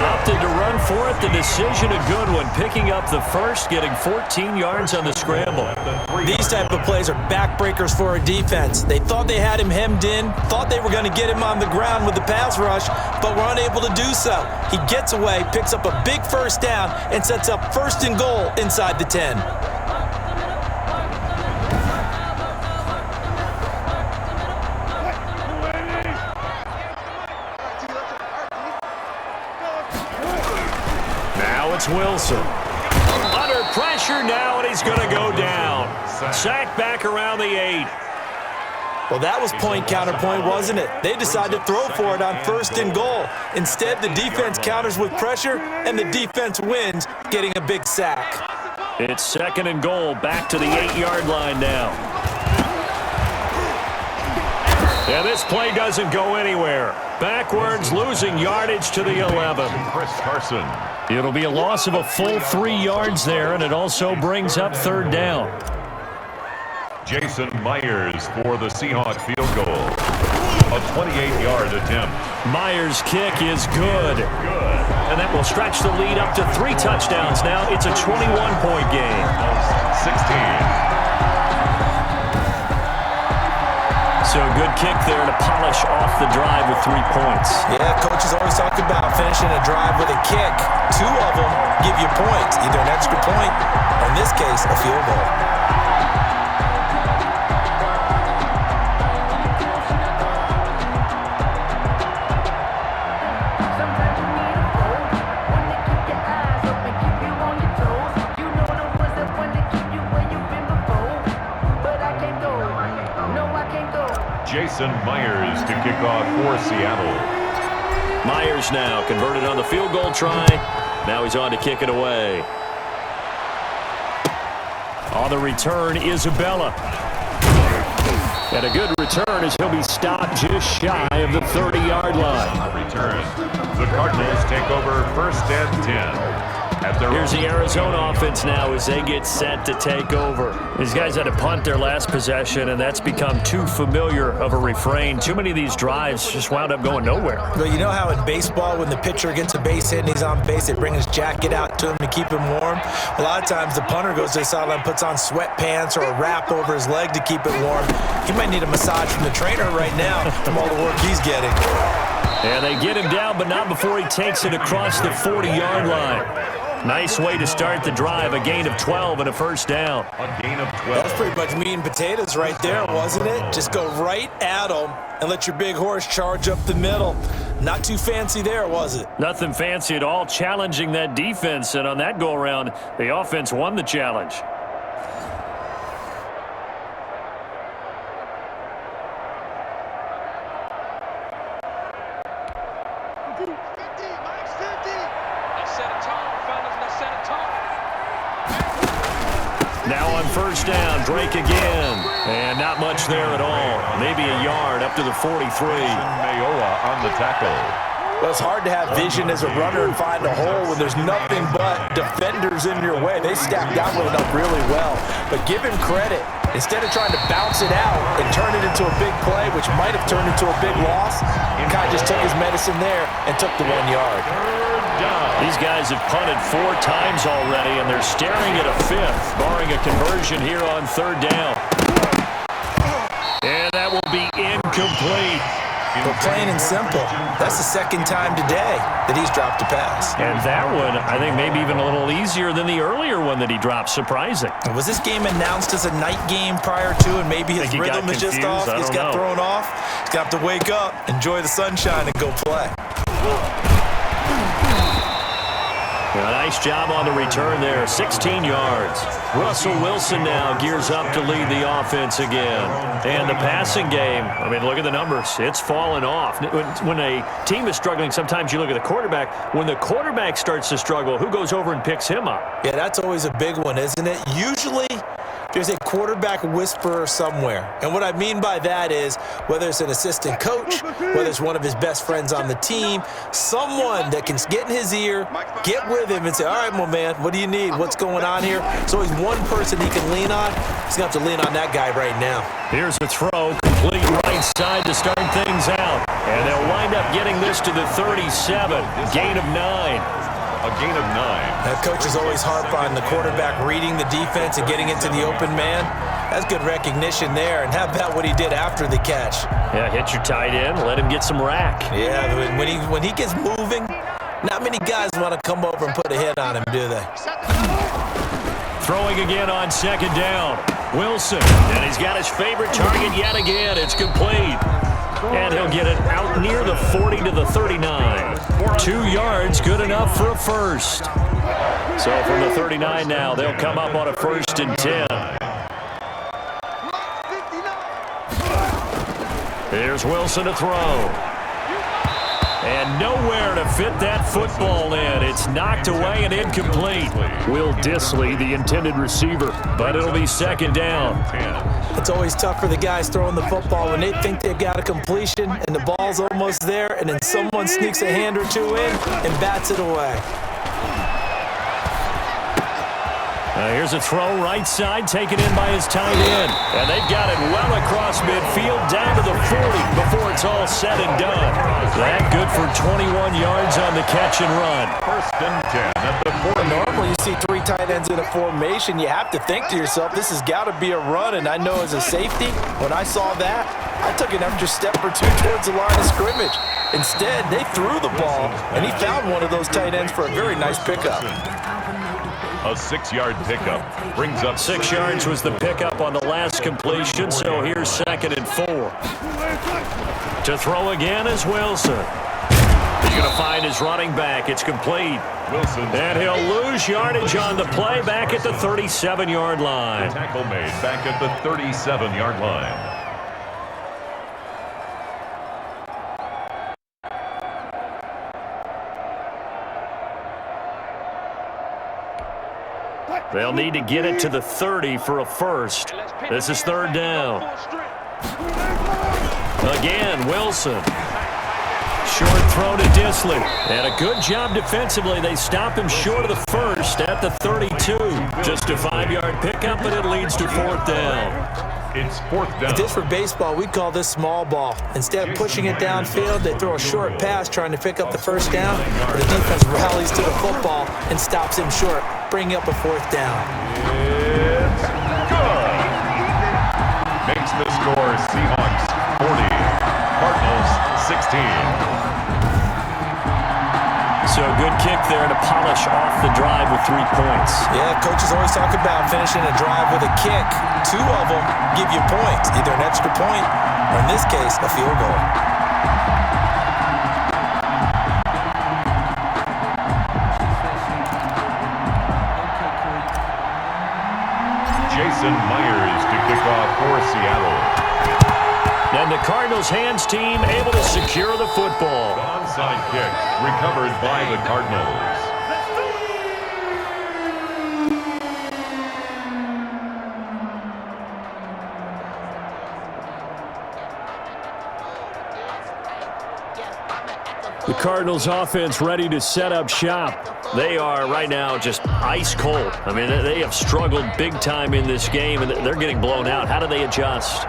Opted to run for it. The decision a good one. Picking up the first, getting 14 yards on the scramble. These type of plays are backbreakers for a defense. They thought they had him hemmed in, thought they were going to get him on the ground with the pass rush, but were unable to do so. He gets away, picks up a big first down, and sets up 1st and goal inside the 10. Wilson under pressure now, and he's going to go down. Sacked back around the 8. Well, that was point counterpoint, wasn't it? They decided to throw for it on 1st and goal. Instead, the defense counters with pressure, and the defense wins, getting a big sack. It's 2nd and goal, back to the 8-yard line now. And this play doesn't go anywhere. Backwards, losing yardage to the 11. Chris Carson. It'll be a loss of a full 3 yards there, and it also brings up 3rd down. Jason Myers for the Seahawks field goal. A 28-yard attempt. Myers' kick is good. And that will stretch the lead up to 3 touchdowns now. It's a 21-point game. 16. So a good kick there to polish off the drive with 3 points. Yeah, coaches always talk about finishing a drive with a kick. 2 of them give you points, either an extra point, or in this case, a field goal. Jason Myers to kick off for Seattle. Myers now converted on the field goal try. Now he's on to kick it away. On the return, Isabella. And a good return as he'll be stopped just shy of the 30-yard line. On the return, the Cardinals take over 1st and 10. Here's the Arizona offense now as they get set to take over. These guys had to punt their last possession, and that's become too familiar of a refrain. Too many of these drives just wound up going nowhere. Well, you know how in baseball, when the pitcher gets a base hit and he's on base, they bring his jacket out to him to keep him warm? A lot of times the punter goes to the sideline, puts on sweatpants or a wrap over his leg to keep it warm. He might need a massage from the trainer right now from all the work he's getting. And they get him down, but not before he takes it across the 40-yard line. Nice way to start the drive. A gain of 12 and a first down. A gain of 12. That's pretty much meat and potatoes right there, wasn't it? Just go right at them and let your big horse charge up the middle. Not too fancy there, was it? Nothing fancy at all. Challenging that defense, and on that go-around, the offense won the challenge. Now on first down, Drake again. And not much there at all. Maybe a yard up to the 43. Mayoa on the tackle. Well, it's hard to have vision as a runner and find a hole when there's nothing but defenders in your way. They stacked Download up really well. But give him credit. Instead of trying to bounce it out and turn it into a big play, which might have turned into a big loss, Kai just took his medicine there and took the 1 yard. These guys have punted 4 times already, and they're staring at a 5th, barring a conversion here on 3rd down. And that will be incomplete. But plain and simple, that's the second time today that he's dropped a pass. And that one, I think, maybe even a little easier than the earlier one that he dropped. Surprising. Was this game announced as a night game prior to, and maybe his rhythm is just off? He's got thrown off. He's going to have to wake up, enjoy the sunshine, and go play. A nice job on the return there, 16 yards. Russell Wilson now gears up to lead the offense again. And the passing game, I mean, look at the numbers. It's fallen off. When a team is struggling, sometimes you look at the quarterback. When the quarterback starts to struggle, who goes over and picks him up? Yeah, that's always a big one, isn't it? Usually, there's a quarterback whisperer somewhere. And what I mean by that is whether it's an assistant coach, whether it's one of his best friends on the team, someone that can get in his ear, get with him and say, all right, my man, what do you need? What's going on here? There's always one person he can lean on. He's going to have to lean on that guy right now. Here's a throw, complete right side to start things out. And they'll wind up getting this to the 37, gain of 9. A gain of 9. That coach is always harp on the quarterback reading the defense and getting into the open man. That's good recognition there. And how about what he did after the catch? Yeah, hit your tight end, let him get some rack. Yeah, when he gets moving, not many guys want to come over and put a hit on him, do they? Throwing again on second down. Wilson, and he's got his favorite target yet again. It's complete. And he'll get it out near the 40 to the 39. 2 yards, good enough for a first. So from the 39 now, they'll come up on a 1st and 10. Here's Wilson to throw. And nowhere to fit that football in. It's knocked away and incomplete. Will Dissly, the intended receiver, but it'll be second down. It's always tough for the guys throwing the football when they think they've got a completion and the ball's almost there, and then someone sneaks a hand or two in and bats it away. Here's a throw right side, taken in by his tight end. And they've got it well across midfield, down to the 40 before it's all said and done. That good for 21 yards on the catch and run. 1st and 10 at the 40. Normally you see 3 tight ends in a formation. You have to think to yourself, this has got to be a run. And I know as a safety, when I saw that, I took an extra step or two towards the line of scrimmage. Instead, they threw the ball, and he found one of those tight ends for a very nice pickup. A 6-yard pickup brings up 6 yards was the pickup on the last completion, so here's 2nd and 4. To throw again is Wilson. He's going to find his running back. It's complete. Wilson. And he'll lose yardage on the play back at the 37-yard line. The tackle made back at the 37-yard line. They'll need to get it to the 30 for a first. This is 3rd down. Again, Wilson. Short throw to Dissly. And a good job defensively. They stop him short of the first at the 32. Just a 5-yard pickup, but it leads to 4th down. It's 4th down. If this were baseball, we'd call this small ball. Instead of pushing it downfield, they throw a short pass trying to pick up the 1st down. But the defense rallies to the football and stops him short, bringing up a 4th down. It's good. Makes the score Seahawks 40, Cardinals 16. So a good kick there to polish off the drive with 3 points. Yeah, coaches always talk about finishing a drive with a kick. 2 of them give you points, either an extra point or, in this case, a field goal. Jason Myers to kick off for Seattle. And the Cardinals hands team able to secure the football. The onside kick recovered by the Cardinals. The Cardinals offense ready to set up shop. They are right now just ice cold. I mean, they have struggled big time in this game, and they're getting blown out. How do they adjust?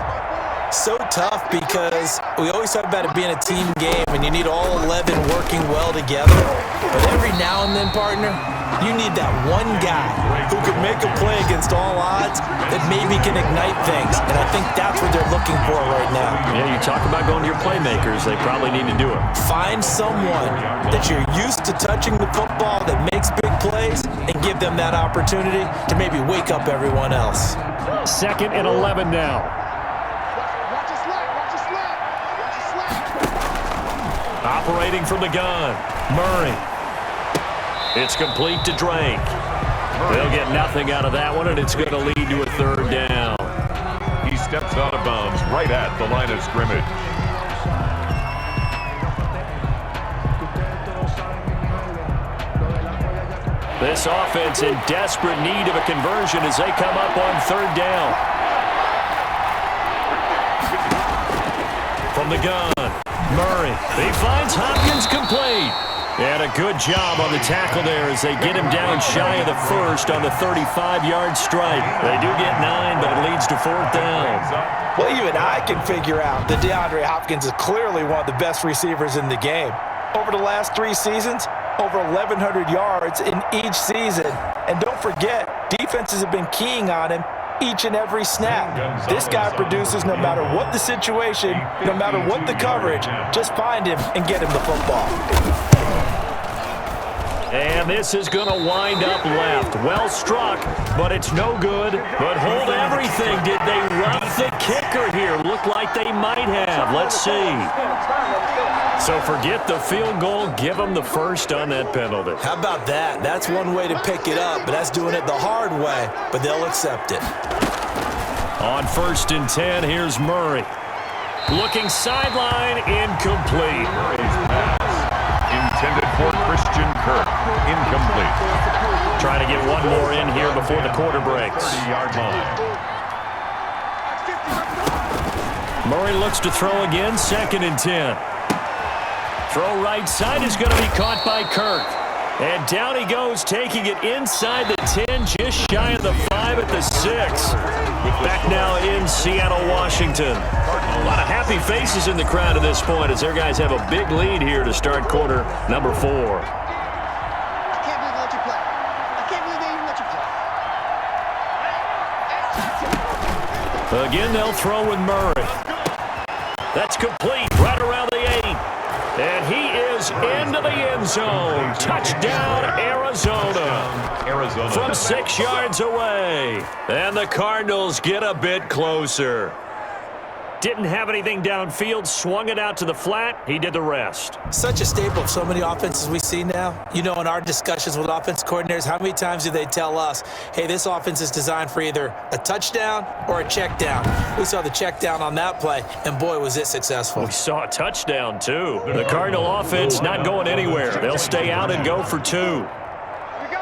So tough because we always talk about it being a team game and you need all 11 working well together. But every now and then, partner, You need that one guy who can make a play against all odds that maybe can ignite things, and I think that's what they're looking for right now. Yeah, you talk about going to your playmakers. They probably need to do it. Find someone that you're used to touching the football that makes big plays and give them that opportunity to maybe wake up everyone else. 2nd and 11 now. Watch it slide. Watch it slide. Watch it slide. Operating from the gun, Murray. It's complete to Drake. They'll get nothing out of that one, and it's going to lead to a 3rd down. He steps out of bounds right at the line of scrimmage. This offense in desperate need of a conversion as they come up on 3rd down. From the gun, Murray. He finds Hopkins complete. And a good job on the tackle there as they get him down shy of the 1st on the 35-yard strike. They do get 9, but it leads to 4th down. Well, even I can figure out that DeAndre Hopkins is clearly one of the best receivers in the game. Over the last 3 seasons, over 1,100 yards in each season. And don't forget, defenses have been keying on him each and every snap. This guy produces no matter what the situation, no matter what the coverage. Just find him and get him the football. And this is going to wind up left. Well struck, but it's no good. But hold everything. Did they rough the kicker here? Looked like they might have. Let's see. So forget the field goal. Give them the 1st on that penalty. How about that? That's one way to pick it up, but that's doing it the hard way, but they'll accept it. On 1st and 10, here's Murray. Looking sideline, incomplete. Murray's pass intended for Christian Kirk. Incomplete. Trying to get one more in here before the quarter breaks. 30-yard line. Murray looks to throw again, 2nd and 10. Throw right side is going to be caught by Kirk. And down he goes, taking it inside the 10, just shy of the 5 at the 6. Back now in Seattle, Washington. A lot of happy faces in the crowd at this point as their guys have a big lead here to start quarter number 4. I can't believe they let you play. I can't believe they even let you play. Again, they'll throw with Murray. That's complete right around the 8. And he is into the end zone. Touchdown, Arizona. From 6 yards away. And the Cardinals get a bit closer. Didn't have anything downfield, swung it out to the flat. He did the rest. Such a staple of so many offenses we see now. You know, in our discussions with offense coordinators, how many times do they tell us, hey, this offense is designed for either a touchdown or a check down? We saw the check down on that play, and boy, was it successful. We saw a touchdown, too. The Cardinal offense not going anywhere. They'll stay out and go for 2. Here we go.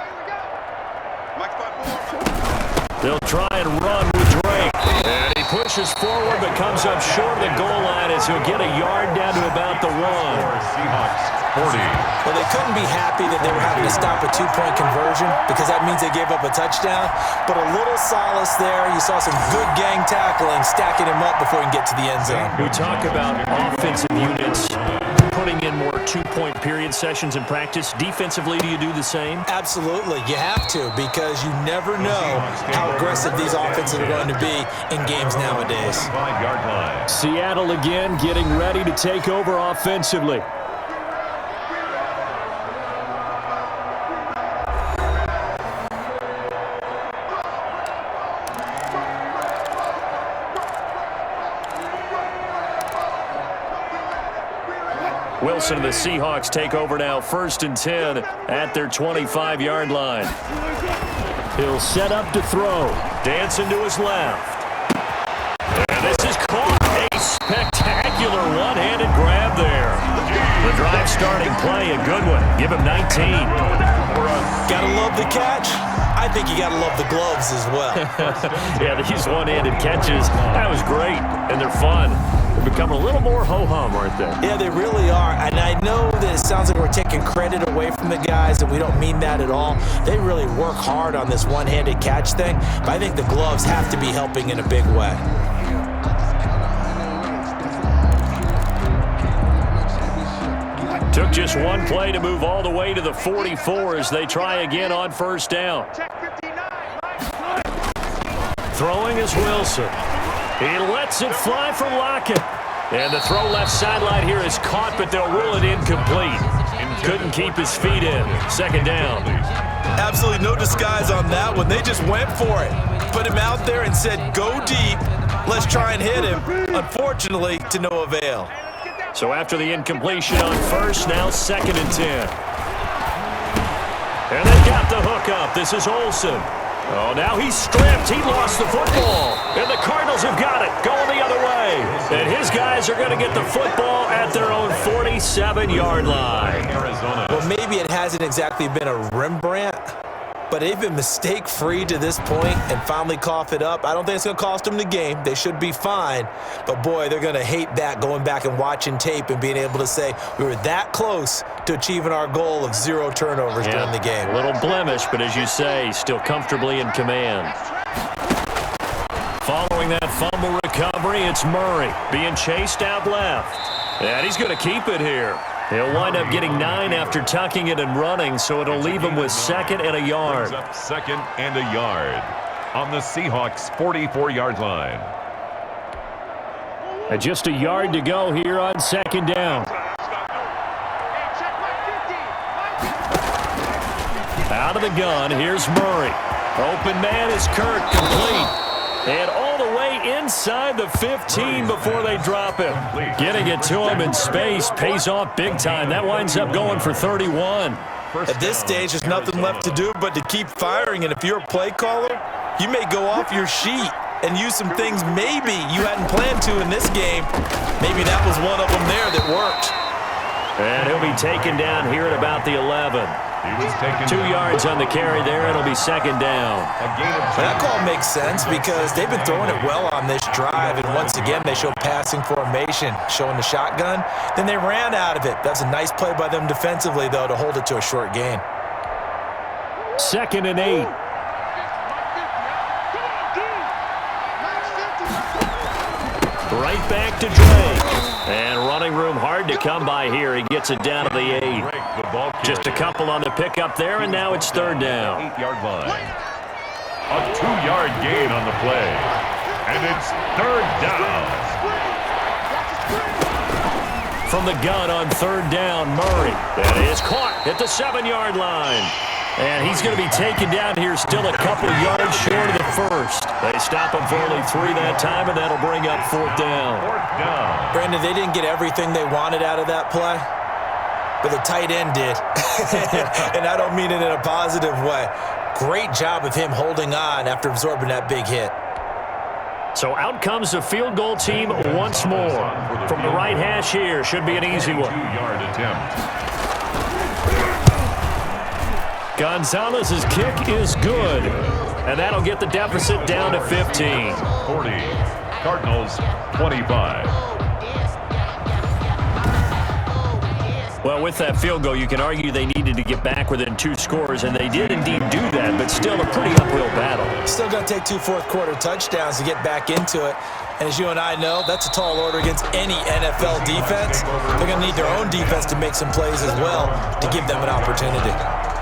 Mike's by 4. They'll try and run with Drake. And he pushes forward but comes up short of the goal line as he'll get a yard down to about the 1. Seahawks 40. Well, they couldn't be happy that they were having to stop a 2-point conversion because that means they gave up a touchdown. But a little solace there. You saw some good gang tackling, stacking him up before he can get to the end zone. We talk about offensive units putting in more 2-point period sessions in practice. Defensively, do you do the same? Absolutely. You have to because you never know how aggressive these offenses are going to be in games nowadays. 5-yard line. Seattle again getting ready to take over offensively. Wilson and the Seahawks take over now, 1st and 10 at their 25-yard line. He'll set up to throw. Dancing to his left. And this is caught. A spectacular one-handed grab there. The drive starting play, a good one. Give him 19. Gotta love the catch. I think you gotta love the gloves as well. Yeah, these one-handed catches, that was great, and they're fun. They've become a little more ho-hum, aren't they? Yeah, they really are. And I know that it sounds like we're taking credit away from the guys, and we don't mean that at all. They really work hard on this one-handed catch thing, but I think the gloves have to be helping in a big way. Took Just one play to move all the way to the 44 as they try again on first down. Throwing is Wilson. He lets it fly for Lockett. And the throw left sideline here is caught, but they'll rule it incomplete. Couldn't keep his feet in. Second down. Absolutely no disguise on that one. They just went for it. Put him out there and said, go deep. Let's try and hit him. Unfortunately, to no avail. So after the incompletion on first, now 2nd and 10. And they got the hook up. This is Olsen. Oh, now he's stripped. He lost the football. And the Cardinals have got it, going the other way. And his guys are going to get the football at their own 47-yard line. Well, maybe it hasn't exactly been a Rembrandt, but they've been mistake-free to this point and finally cough it up. I don't think it's going to cost them the game. They should be fine. But, boy, they're going to hate that, going back and watching tape and being able to say we were that close to achieving our goal of 0 turnovers during the game. A little blemish, but as you say, still comfortably in command. Following that fumble recovery, it's Murray being chased out left. And he's going to keep it here. He'll wind up getting 9 after tucking it and running, so it'll leave him with 2nd and a yard. Up 2nd and a yard on the Seahawks 44-yard line. And just a yard to go here on 2nd down. Out of the gun, here's Murray. Open man is Kirk, complete. And all the way inside the 15 before they drop him. Getting it to him in space pays off big time. That winds up going for 31. At this stage, there's nothing left to do but to keep firing. And if you're a play caller, you may go off your sheet and use some things maybe you hadn't planned to in this game. Maybe that was one of them there that worked. And he'll be taken down here at about the 11. 2 yards on the carry there. It'll be 2nd down. That call makes sense because they've been throwing it well on this drive, and once again they show passing formation, showing the shotgun. Then they ran out of it. That's a nice play by them defensively, though, to hold it to a short gain. 2nd and 8. Right back to Drake. And running room hard to come by here. He gets it down to the 8. Just a couple on the pickup there, and now it's 3rd down. 8-yard line. A 2-yard gain on the play. And it's 3rd down. From the gun on 3rd down, Murray. That is caught at the 7-yard line. And he's going to be taken down here still a couple yards short of the first. They stop him for only 3 that time, and that'll bring up 4th down. Brandon, they didn't get everything they wanted out of that play, but the tight end did. And I don't mean it in a positive way. Great job of him holding on after absorbing that big hit. So out comes the field goal team once more. From the right hash here, should be an easy one. 2-yard attempt. Gonzalez's kick is good, and that'll get the deficit down to 15. 40. Cardinals 25. Well, with that field goal, you can argue they needed to get back within 2 scores, and they did indeed do that, but still a pretty uphill battle. Still going to take 2 fourth-quarter touchdowns to get back into it. And as you and I know, that's a tall order against any NFL defense. They're going to need their own defense to make some plays as well to give them an opportunity.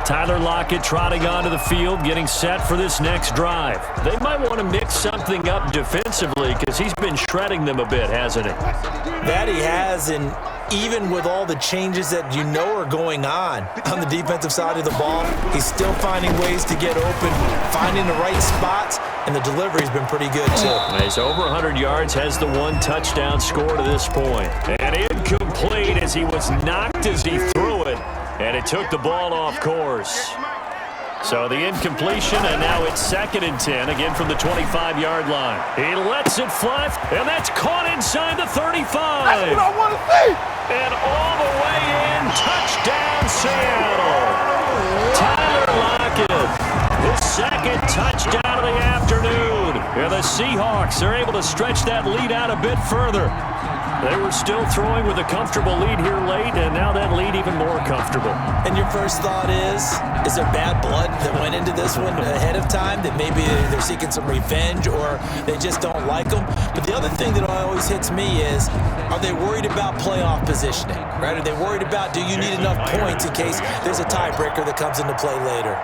Tyler Lockett trotting onto the field, getting set for this next drive. They might want to mix something up defensively because he's been shredding them a bit, hasn't he? That he has, and even with all the changes that you know are going on the defensive side of the ball, he's still finding ways to get open, finding the right spots, and the delivery's been pretty good too. He's over 100 yards, has the 1 touchdown score to this point. And incomplete as he was knocked as he threw it. And it took the ball off course. So the incompletion, and now it's 2nd and 10, again from the 25-yard line. He lets it fly, and that's caught inside the 35. That's what I want to see. And all the way in, touchdown Seattle. Tyler Lockett, his 2nd touchdown of the afternoon. And the Seahawks are able to stretch that lead out a bit further. They were still throwing with a comfortable lead here late, and now that lead even more comfortable. And your first thought is there bad blood that went into this one ahead of time, that maybe they're seeking some revenge or they just don't like them? But the other thing that always hits me is, are they worried about playoff positioning, right? Are they worried about, do you need enough points in case there's a tiebreaker that comes into play later?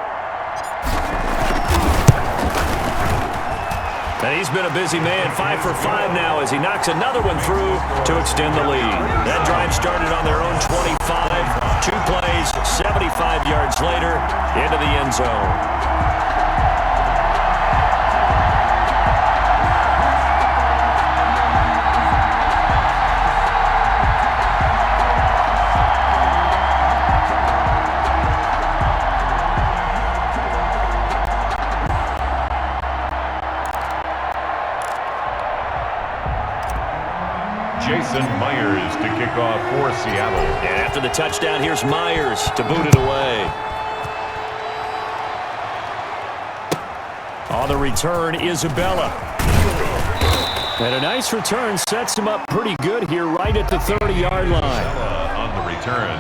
And he's been a busy man, 5 for 5 now as he knocks another one through to extend the lead. That drive started on their own 25, 2 plays, 75 yards later, into the end zone. Myers to kick off for Seattle. And after the touchdown, here's Myers to boot it away. On the return, Isabella. And a nice return sets him up pretty good here right at the 30-yard line. On the return,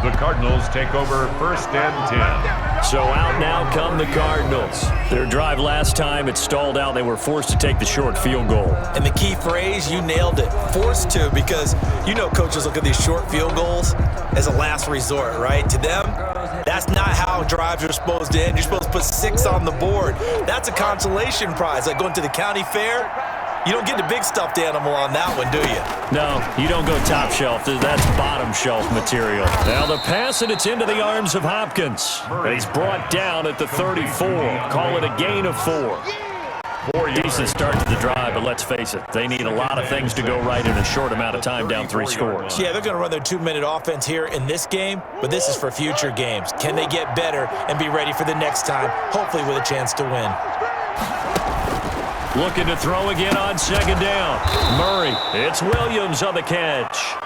the Cardinals take over 1st and 10. So out now come the Cardinals. Their drive last time, it stalled out. They were forced to take the short field goal. And the key phrase, you nailed it, forced to, because you know coaches look at these short field goals as a last resort, right? To them, that's not how drives are supposed to end. You're supposed to put 6 on the board. That's a consolation prize, like going to the county fair. You don't get the big stuffed animal on that one, do you? No, you don't go top shelf. That's bottom shelf material. Now the pass, and it's into the arms of Hopkins. And he's brought down at the 34. Call it a gain of 4. Decent start to the drive, but let's face it, they need a lot of things to go right in a short amount of time down 3 scores. Yeah, they're going to run their 2-minute offense here in this game, but this is for future games. Can they get better and be ready for the next time, hopefully with a chance to win? Looking to throw again on 2nd down. Murray. It's Williams on the catch.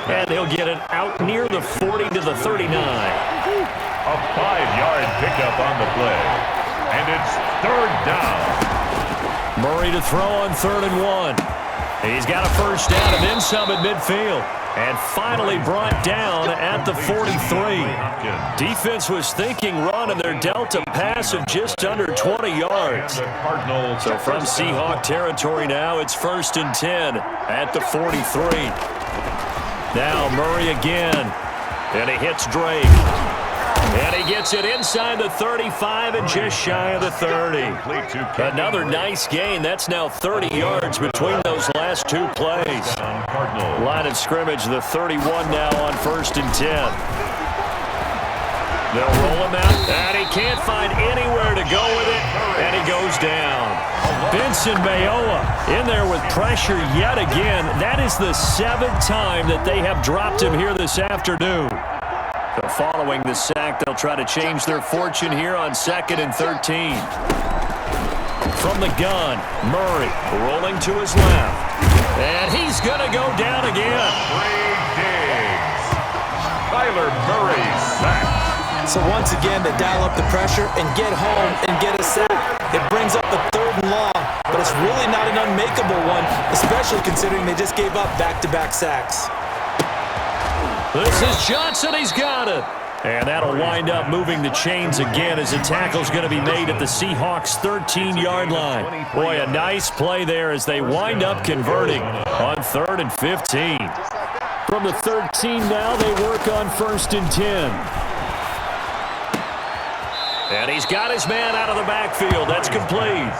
And he'll get it out near the 40 to the 39. A 5-yard pickup on the play. And it's 3rd down. Murray to throw on 3rd and 1. He's got a first down and then some at midfield. And finally brought down at the 43. Defense was thinking run, and they're dealt a pass of just under 20 yards. So from Seahawk territory now, it's 1st and 10 at the 43. Now Murray again, and he hits Drake. And he gets it inside the 35 and just shy of the 30. Another nice gain. That's now 30 yards between those last 2 plays. Line of scrimmage, the 31 now on 1st and 10. They'll roll him out, and he can't find anywhere to go with it, and he goes down. Benson Mayowa in there with pressure yet again. That is the 7th time that they have dropped him here this afternoon. So following the sack, they'll try to change their fortune here on 2nd and 13. From the gun, Murray rolling to his left. And he's going to go down again. Kyler Murray sacked. So once again, they dial up the pressure and get home and get a sack. It brings up the 3rd and long, but it's really not an unmakeable one, especially considering they just gave up back-to-back sacks. This is Johnson. He's got it. And that'll wind up moving the chains again as the tackle's going to be made at the Seahawks' 13-yard line. Boy, a nice play there as they wind up converting on 3rd and 15. From the 13 now, they work on 1st and 10. And he's got his man out of the backfield. That's complete.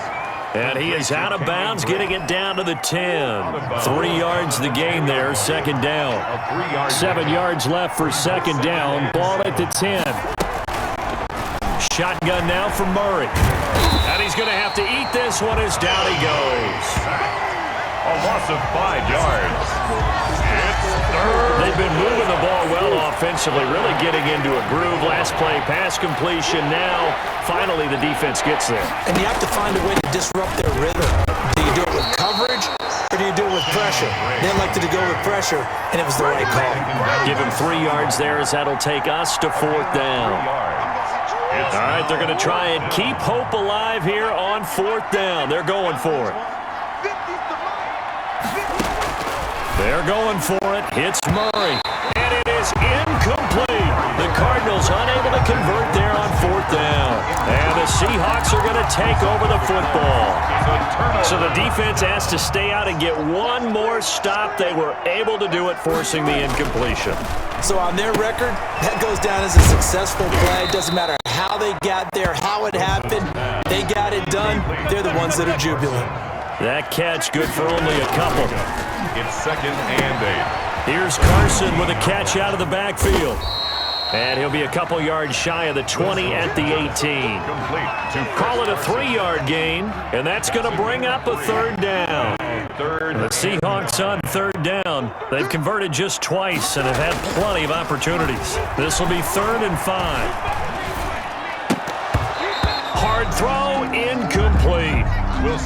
And he is out of bounds, getting it down to the 10. 3 yards the gain there, 2nd down. 7 yards left for 2nd down. Ball at the 10. Shotgun now for Murray. And he's going to have to eat this one as down he goes. A loss of 5 yards. It's 3rd. They've been moving the ball well offensively, really getting into a groove. Last play, pass completion. Now, finally, the defense gets there. And you have to find a way to disrupt their rhythm. Do you do it with coverage, or do you do it with pressure? They elected to go with pressure, and it was the right call. Give him 3 yards there as that'll take us to 4th down. All right, they're going to try and keep hope alive here on 4th down. They're going for it. They're going for it. Hits Murray. And it is incomplete. The Cardinals unable to convert there on 4th down. And the Seahawks are going to take over the football. So the defense has to stay out and get one more stop. They were able to do it, forcing the incompletion. So on their record, that goes down as a successful play. Doesn't matter how they got there, how it happened. They got it done. They're the ones that are jubilant. That catch good for only a couple. It's 2nd and 8. Here's Carson with a catch out of the backfield. And he'll be a couple yards shy of the 20 at the 18. Call it a 3-yard gain, and that's going to bring up a 3rd down. The Seahawks on 3rd down. They've converted just twice and have had plenty of opportunities. This will be 3rd and 5. Hard throw, incomplete.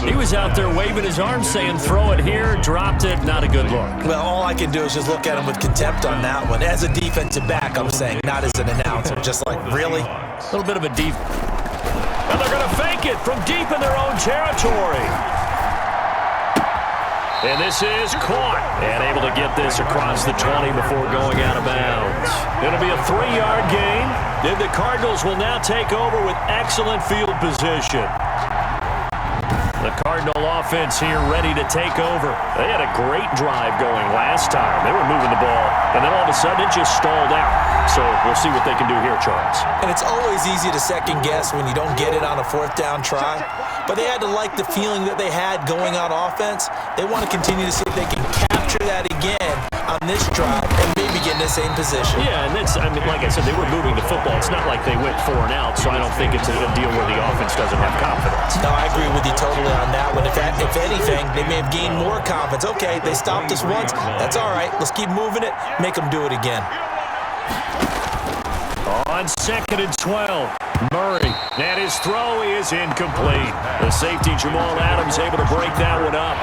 He was out there waving his arms saying, throw it here, dropped it, not a good look. Well, all I can do is just look at him with contempt on that one. As a defensive back, I'm saying, not as an announcer. Just like, really? A little bit of a deep. And they're going to fake it from deep in their own territory. And this is caught. And able to get this across the 20 before going out of bounds. It'll be a 3-yard gain. Then the Cardinals will now take over with excellent field position. The Cardinal offense here ready to take over. They had a great drive going last time. They were moving the ball, and then all of a sudden it just stalled out. So we'll see what they can do here, Charles. And it's always easy to second guess when you don't get it on a 4th down try. But they had to like the feeling that they had going on offense. They want to continue to see if they can capture that again on this drive and maybe get in the same position. Yeah, and that's, I mean, like I said, they were moving the football. It's not like they went 4 and out, so I don't think it's a deal where the offense doesn't have confidence. No, I agree with you totally on that one. If anything, they may have gained more confidence. Okay, they stopped us once. That's all right. Let's keep moving it. Make them do it again. On 2nd and 12, Murray, and his throw is incomplete. The safety, Jamal Adams, able to break that one up.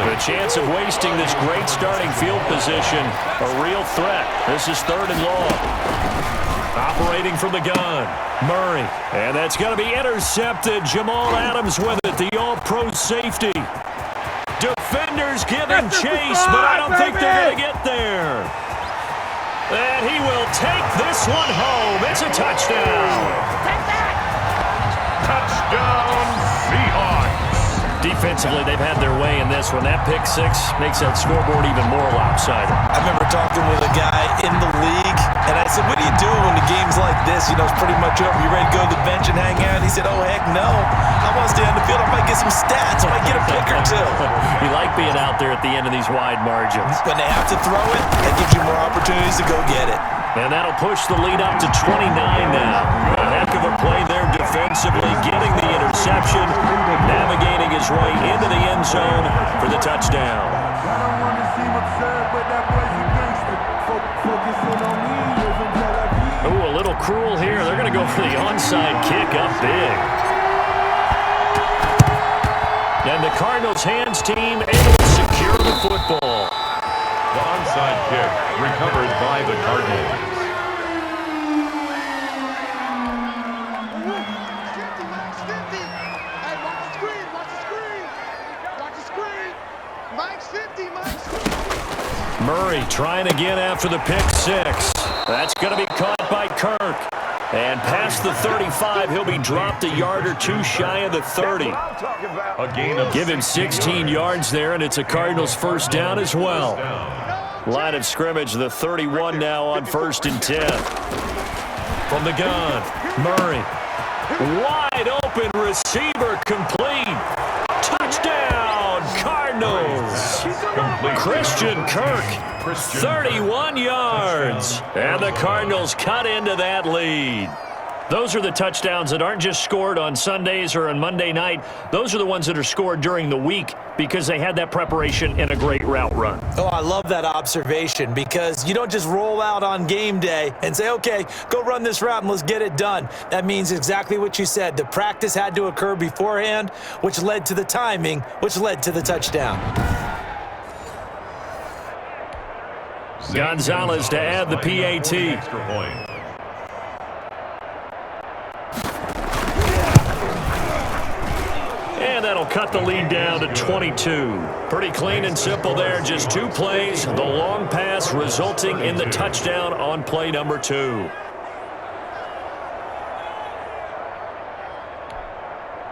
The chance of wasting this great starting field position, a real threat. This is 3rd and long. Operating from the gun, Murray, and that's going to be intercepted. Jamal Adams with it, the all-pro safety. Defenders giving chase, but I don't think they're going to get there. And he will take this one home. It's a touchdown. Touchdown, Seahawks. Defensively, they've had their way in this one. That pick 6 makes that scoreboard even more lopsided. I remember talking with a guy in the league, and I said, what do you do when the game's like this? You know, it's pretty much over. You ready to go to the bench and hang out? And he said, oh, heck no. I want to stay on the field. I might get some stats. I might get a pick or two. You like being out there at the end of these wide margins. When they have to throw it, that gives you more opportunities to go get it. And that'll push the lead up to 29 now. A heck of a play there defensively, getting the interception, navigating his way into the end zone for the touchdown. Ooh, a little cruel here. They're going to go for the onside kick up big. And the Cardinals hands team able to secure the football. The onside kick recovered by the Cardinals. Murray trying again after the pick 6. That's going to be caught by Kirk. And past the 35, he'll be dropped a yard or 2 shy of the 30. A gain of Give him 16 yards there, and it's a Cardinals 1st down as well. Line of scrimmage, the 31 now on 1st and 10. From the gun, Murray. Wide open receiver, complete. Touchdown, Cardinals. Christian Kirk, 31 yards. And the Cardinals cut into that lead. Those are the touchdowns that aren't just scored on Sundays or on Monday night. Those are the ones that are scored during the week because they had that preparation and a great route run. Oh, I love that observation because you don't just roll out on game day and say, okay, go run this route and let's get it done. That means exactly what you said. The practice had to occur beforehand, which led to the timing, which led to the touchdown. Gonzalez to add the PAT. And that'll they'll cut the lead down to 22. Pretty clean and simple there. Just 2 plays. The long pass resulting in the touchdown on play number 2.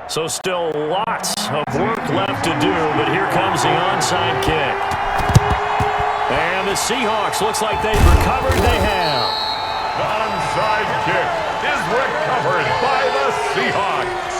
So still lots of work left to do, but here comes the onside kick. And the Seahawks, looks like they've recovered. They have. The onside kick is recovered by the Seahawks.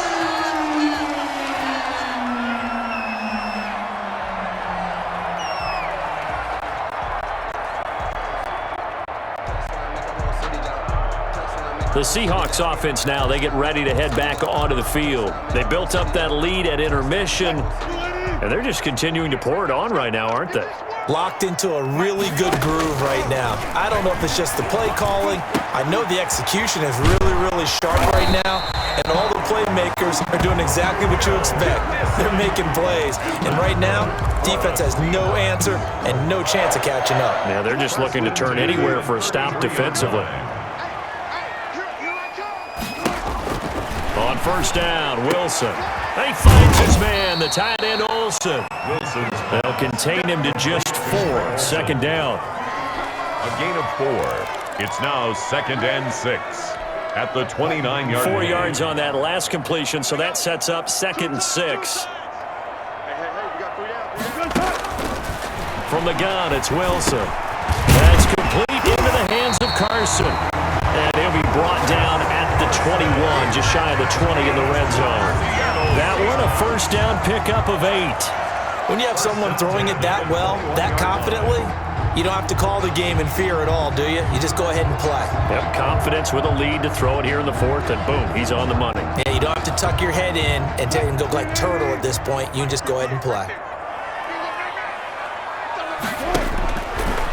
The Seahawks offense now, they get ready to head back onto the field. They built up that lead at intermission, and they're just continuing to pour it on right now, aren't they? Locked into a really good groove right now. I don't know if it's just the play calling. I know the execution is really, really sharp right now, and all the playmakers are doing exactly what you expect. They're making plays, and right now, defense has no answer and no chance of catching up. Yeah, they're just looking to turn anywhere for a stop defensively. On first down, Wilson. He finds his man, the tight end Olsen. They'll contain him to just 4. Second down. A gain of 4. It's now 2nd and 6 at the 29-yard line. 4 yards on that last completion, so that sets up 2nd and 6. From the gun, it's Wilson. That's complete into the hands of Carson. And he'll be brought down at the 21, just shy of the 20 in the red zone. That one, a first down pickup of 8. When you have someone throwing it that well, that confidently, you don't have to call the game in fear at all, do you? You just go ahead and play. Yep, confidence with a lead to throw it here in the 4th, and boom, he's on the money. Yeah, you don't have to tuck your head in and take him go like turtle at this point. You can just go ahead and play.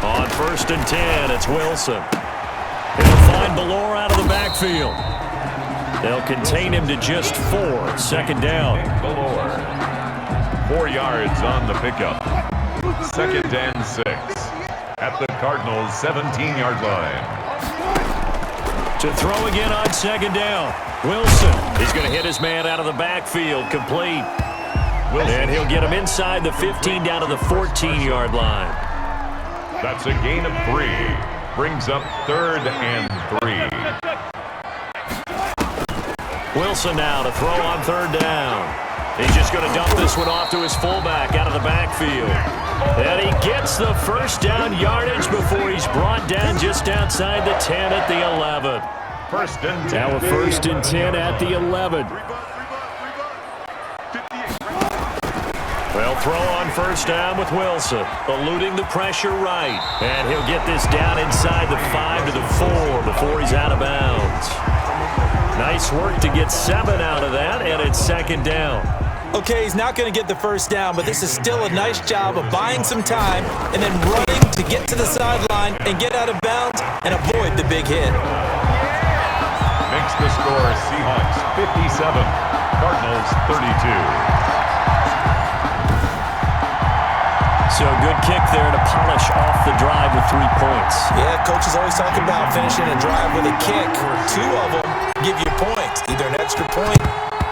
On 1st and 10, it's Wilson. He'll find Ballore out of the backfield. They'll contain him to just 4. Second down. Ballore. 4 yards on the pickup. 2nd and 6 at the Cardinals' 17-yard line. To throw again on 2nd down. Wilson. He's going to hit his man out of the backfield. Complete. Wilson. And he'll get him inside the 15 down to the 14-yard line. That's a gain of 3. Brings up 3rd and 3. Wilson now to throw on 3rd down. He's just going to dump this one off to his fullback out of the backfield. And he gets the first down yardage before he's brought down just outside the 10 at the 11. 1st and 10. Now a 1st and 10 at the 11. They'll throw on first down with Wilson, eluding the pressure right. And he'll get this down inside the 5 to the 4 before he's out of bounds. Nice work to get 7 out of that, and it's 2nd down. Okay, he's not going to get the first down, but this is still a nice job of buying some time and then running to get to the sideline and get out of bounds and avoid the big hit. Makes the score Seahawks 57, Cardinals 32. So good kick there to polish off the drive with 3 points. Yeah, coaches always talk about finishing a drive with a kick. 2 of them give you points, either an extra point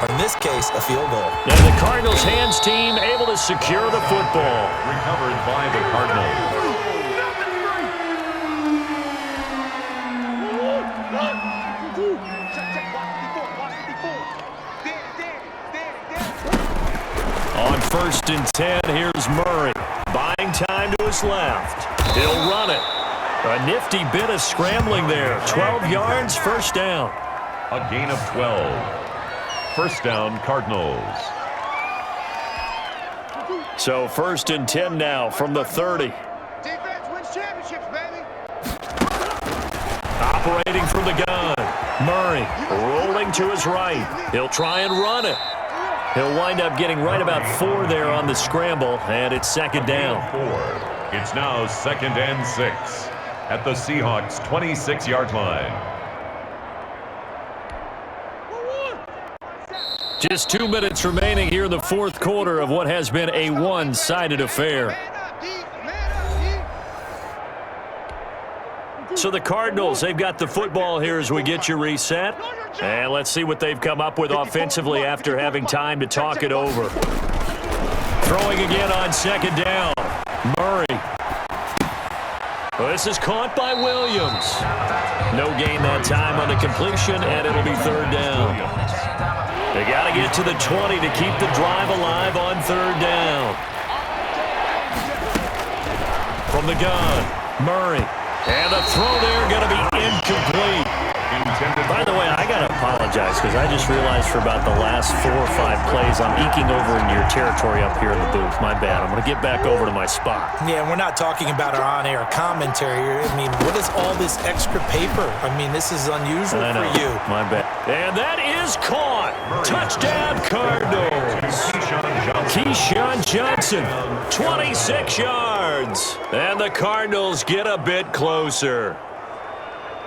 or in this case, a field goal. And the Cardinals hands team able to secure the football. Recovered by the Cardinals. On 1st and 10, here's Murray. Buying time to his left. He'll run it. A nifty bit of scrambling there. 12 yards, first down. A gain of 12. First down, Cardinals. So 1st and 10 now from the 30. Defense wins championships, baby. Operating from the gun. Murray rolling to his right. He'll try and run it. He'll wind up getting right about 4 there on the scramble, and it's 2nd down. 4. It's now 2nd and 6 at the Seahawks' 26-yard line. Just 2 minutes remaining here in the 4th quarter of what has been a one-sided affair. So the Cardinals, they've got the football here as we get you reset. And let's see what they've come up with offensively after having time to talk it over. Throwing again on second down. Murray. Well, this is caught by Williams. No gain that time on the completion, and it'll be third down. They got to get to the 20 to keep the drive alive on third down. From the gun, Murray. And the throw there going to be incomplete. By the way, I got to apologize because I just realized for about the last 4 or 5 plays I'm eking over into your territory up here in the booth. My bad. I'm going to get back over to my spot. Yeah, we're not talking about our on-air commentary here. I mean, what is all this extra paper? I mean, this is unusual for you. My bad. And that is caught. Touchdown, Cardinals. Keyshawn Johnson, 26 yards. And the Cardinals get a bit closer.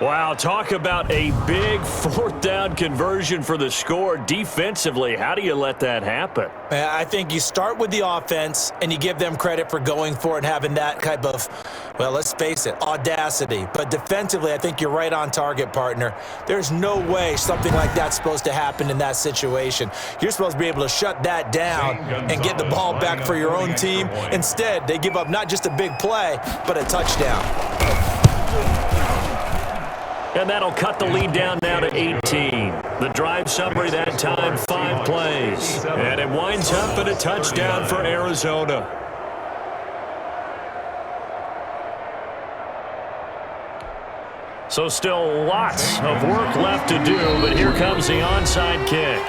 Wow, talk about a big fourth down conversion for the score. Defensively, how do you let that happen? I think you start with the offense, and you give them credit for going for it and having that type of, well, let's face it, audacity. But defensively, I think you're right on target, partner. There's no way something like that's supposed to happen in that situation. You're supposed to be able to shut that down and get the ball back for your own team. Instead, they give up not just a big play, but a touchdown. And that'll cut the lead down now to 18. The drive summary that time, 5 plays. And it winds up in a touchdown for Arizona. So still lots of work left to do, but here comes the onside kick.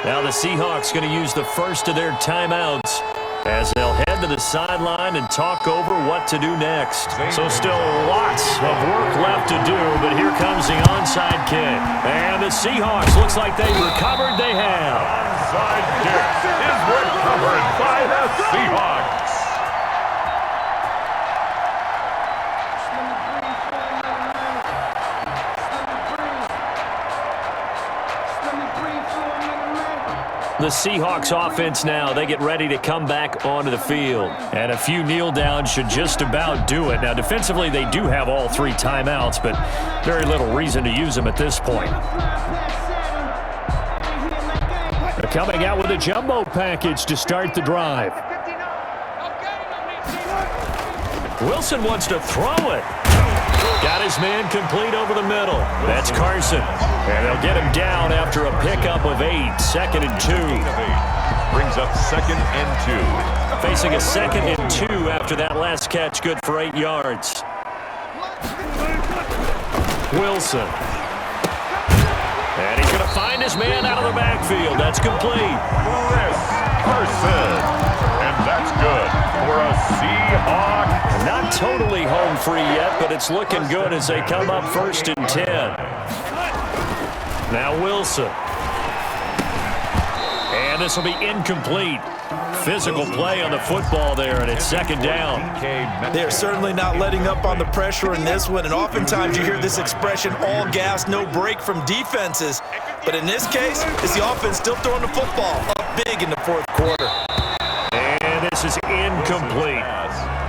Now the Seahawks going to use the first of their timeouts as they'll head to the sideline and talk over what to do next. So still lots of work left to do, but here comes the onside kick. And the Seahawks, looks like they recovered. They have. Onside kick is recovered by the Seahawks. The Seahawks offense now, they get ready to come back onto the field. And a few kneel downs should just about do it. Now, defensively, they do have all 3 timeouts, but very little reason to use them at this point. They're coming out with a jumbo package to start the drive. Wilson wants to throw it. Got his man complete over the middle. That's Carson. And they'll get him down after a pickup of 8. 2nd and 2. Brings up 2nd and 2. Facing a 2nd and 2 after that last catch. Good for 8 yards. Wilson. And he's going to find his man out of the backfield. That's complete. Carson. And that's good for a Seahawk. Not totally home free yet, but it's looking good as they come up 1st and 10. Now Wilson. And this will be incomplete. Physical play on the football there, and it's 2nd down. They're certainly not letting up on the pressure in this one, and oftentimes you hear this expression, all gas, no break from defenses. But in this case, it's the offense still throwing the football up big in the 4th quarter. And this is incomplete.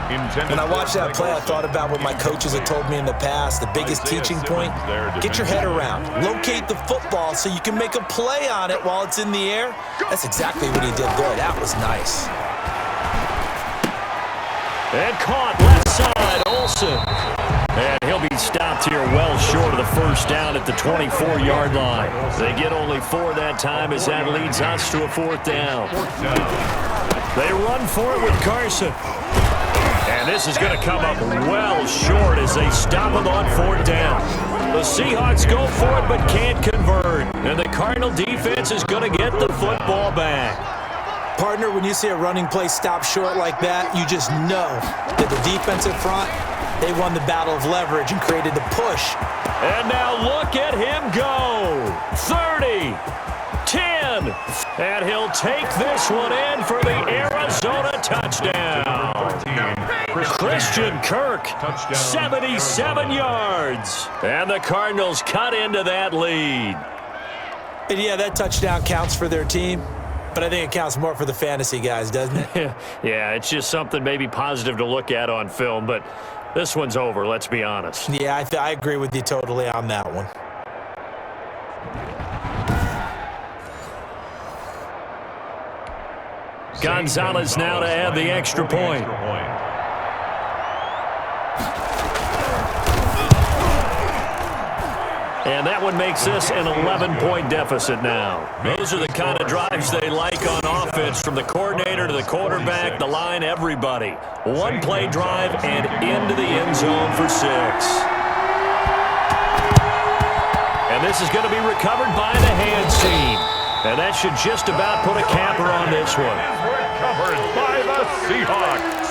When I watched that play, I thought about what my coaches had told me in the past. The biggest teaching point, get your head around. Locate the football so you can make a play on it while it's in the air. That's exactly what he did there. That was nice. And caught left side, Olsen. And he'll be stopped here well short of the 1st down at the 24-yard line. They get only 4 that time as that leads us to a 4th down. They run for it with Carson. And this is going to come up well short as they stop him on 4th down. The Seahawks go for it but can't convert. And the Cardinal defense is going to get the football back. Partner, when you see a running play stop short like that, you just know that the defensive front, they won the battle of leverage and created the push. And now look at him go. 30, 10, and he'll take this one in for the Arizona touchdown. Christian Kirk, 77 yards. And the Cardinals cut into that lead. And yeah, that touchdown counts for their team, but I think it counts more for the fantasy guys, doesn't it? Yeah, it's just something maybe positive to look at on film, but this one's over, let's be honest. Yeah, I agree with you totally on that one. Gonzalez now to add the extra point. And that one makes this an 11-point deficit now. Those are the kind of drives they like on offense, from the coordinator to the quarterback, the line, everybody. One-play drive and into the end zone for 6. And this is going to be recovered by the hands team. And that should just about put a capper on this one. Recovered by the Seahawks.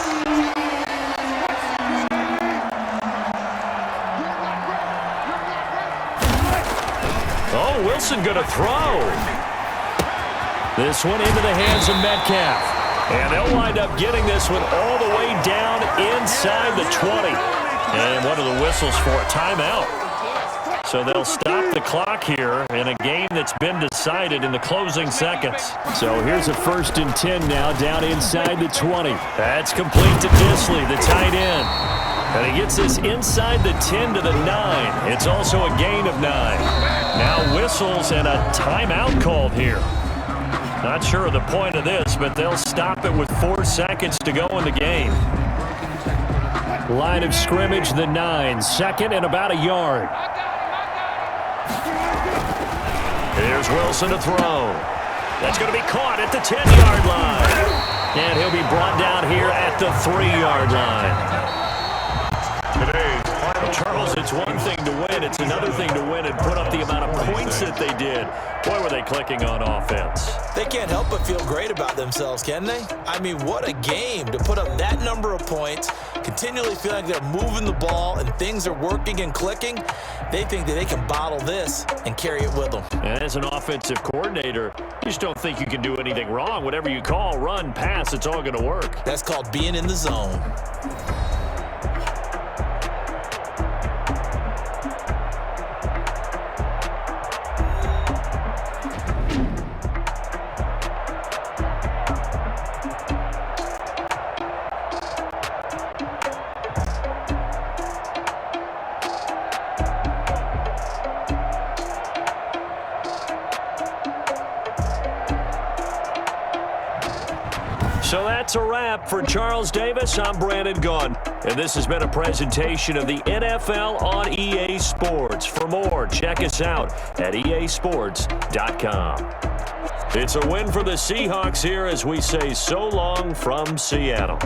Oh, Wilson going to throw. This one into the hands of Metcalf. And they'll wind up getting this one all the way down inside the 20. And what are the whistles for? Timeout. So they'll stop the clock here in a game that's been decided in the closing seconds. So here's a 1st and 10 now down inside the 20. That's complete to Disley, the tight end. And he gets this inside the 10 to the 9. It's also a gain of 9. Now whistles and a timeout called here. Not sure of the point of this, but they'll stop it with 4 seconds to go in the game. Line of scrimmage, the 9. 2nd and about a yard. Here's Wilson to throw. That's going to be caught at the 10-yard line. And he'll be brought down here at the 3-yard line. Charles, it's one thing to win. It's another thing to win and put up the amount of points that they did. Boy, were they clicking on offense. They can't help but feel great about themselves, can they? I mean, what a game to put up that number of points, continually feeling like they're moving the ball and things are working and clicking. They think that they can bottle this and carry it with them. And as an offensive coordinator, you just don't think you can do anything wrong. Whatever you call, run, pass, it's all going to work. That's called being in the zone. So that's a wrap for Charles Davis. I'm Brandon Gunn, and this has been a presentation of the NFL on EA Sports. For more, check us out at easports.com. It's a win for the Seahawks here as we say so long from Seattle.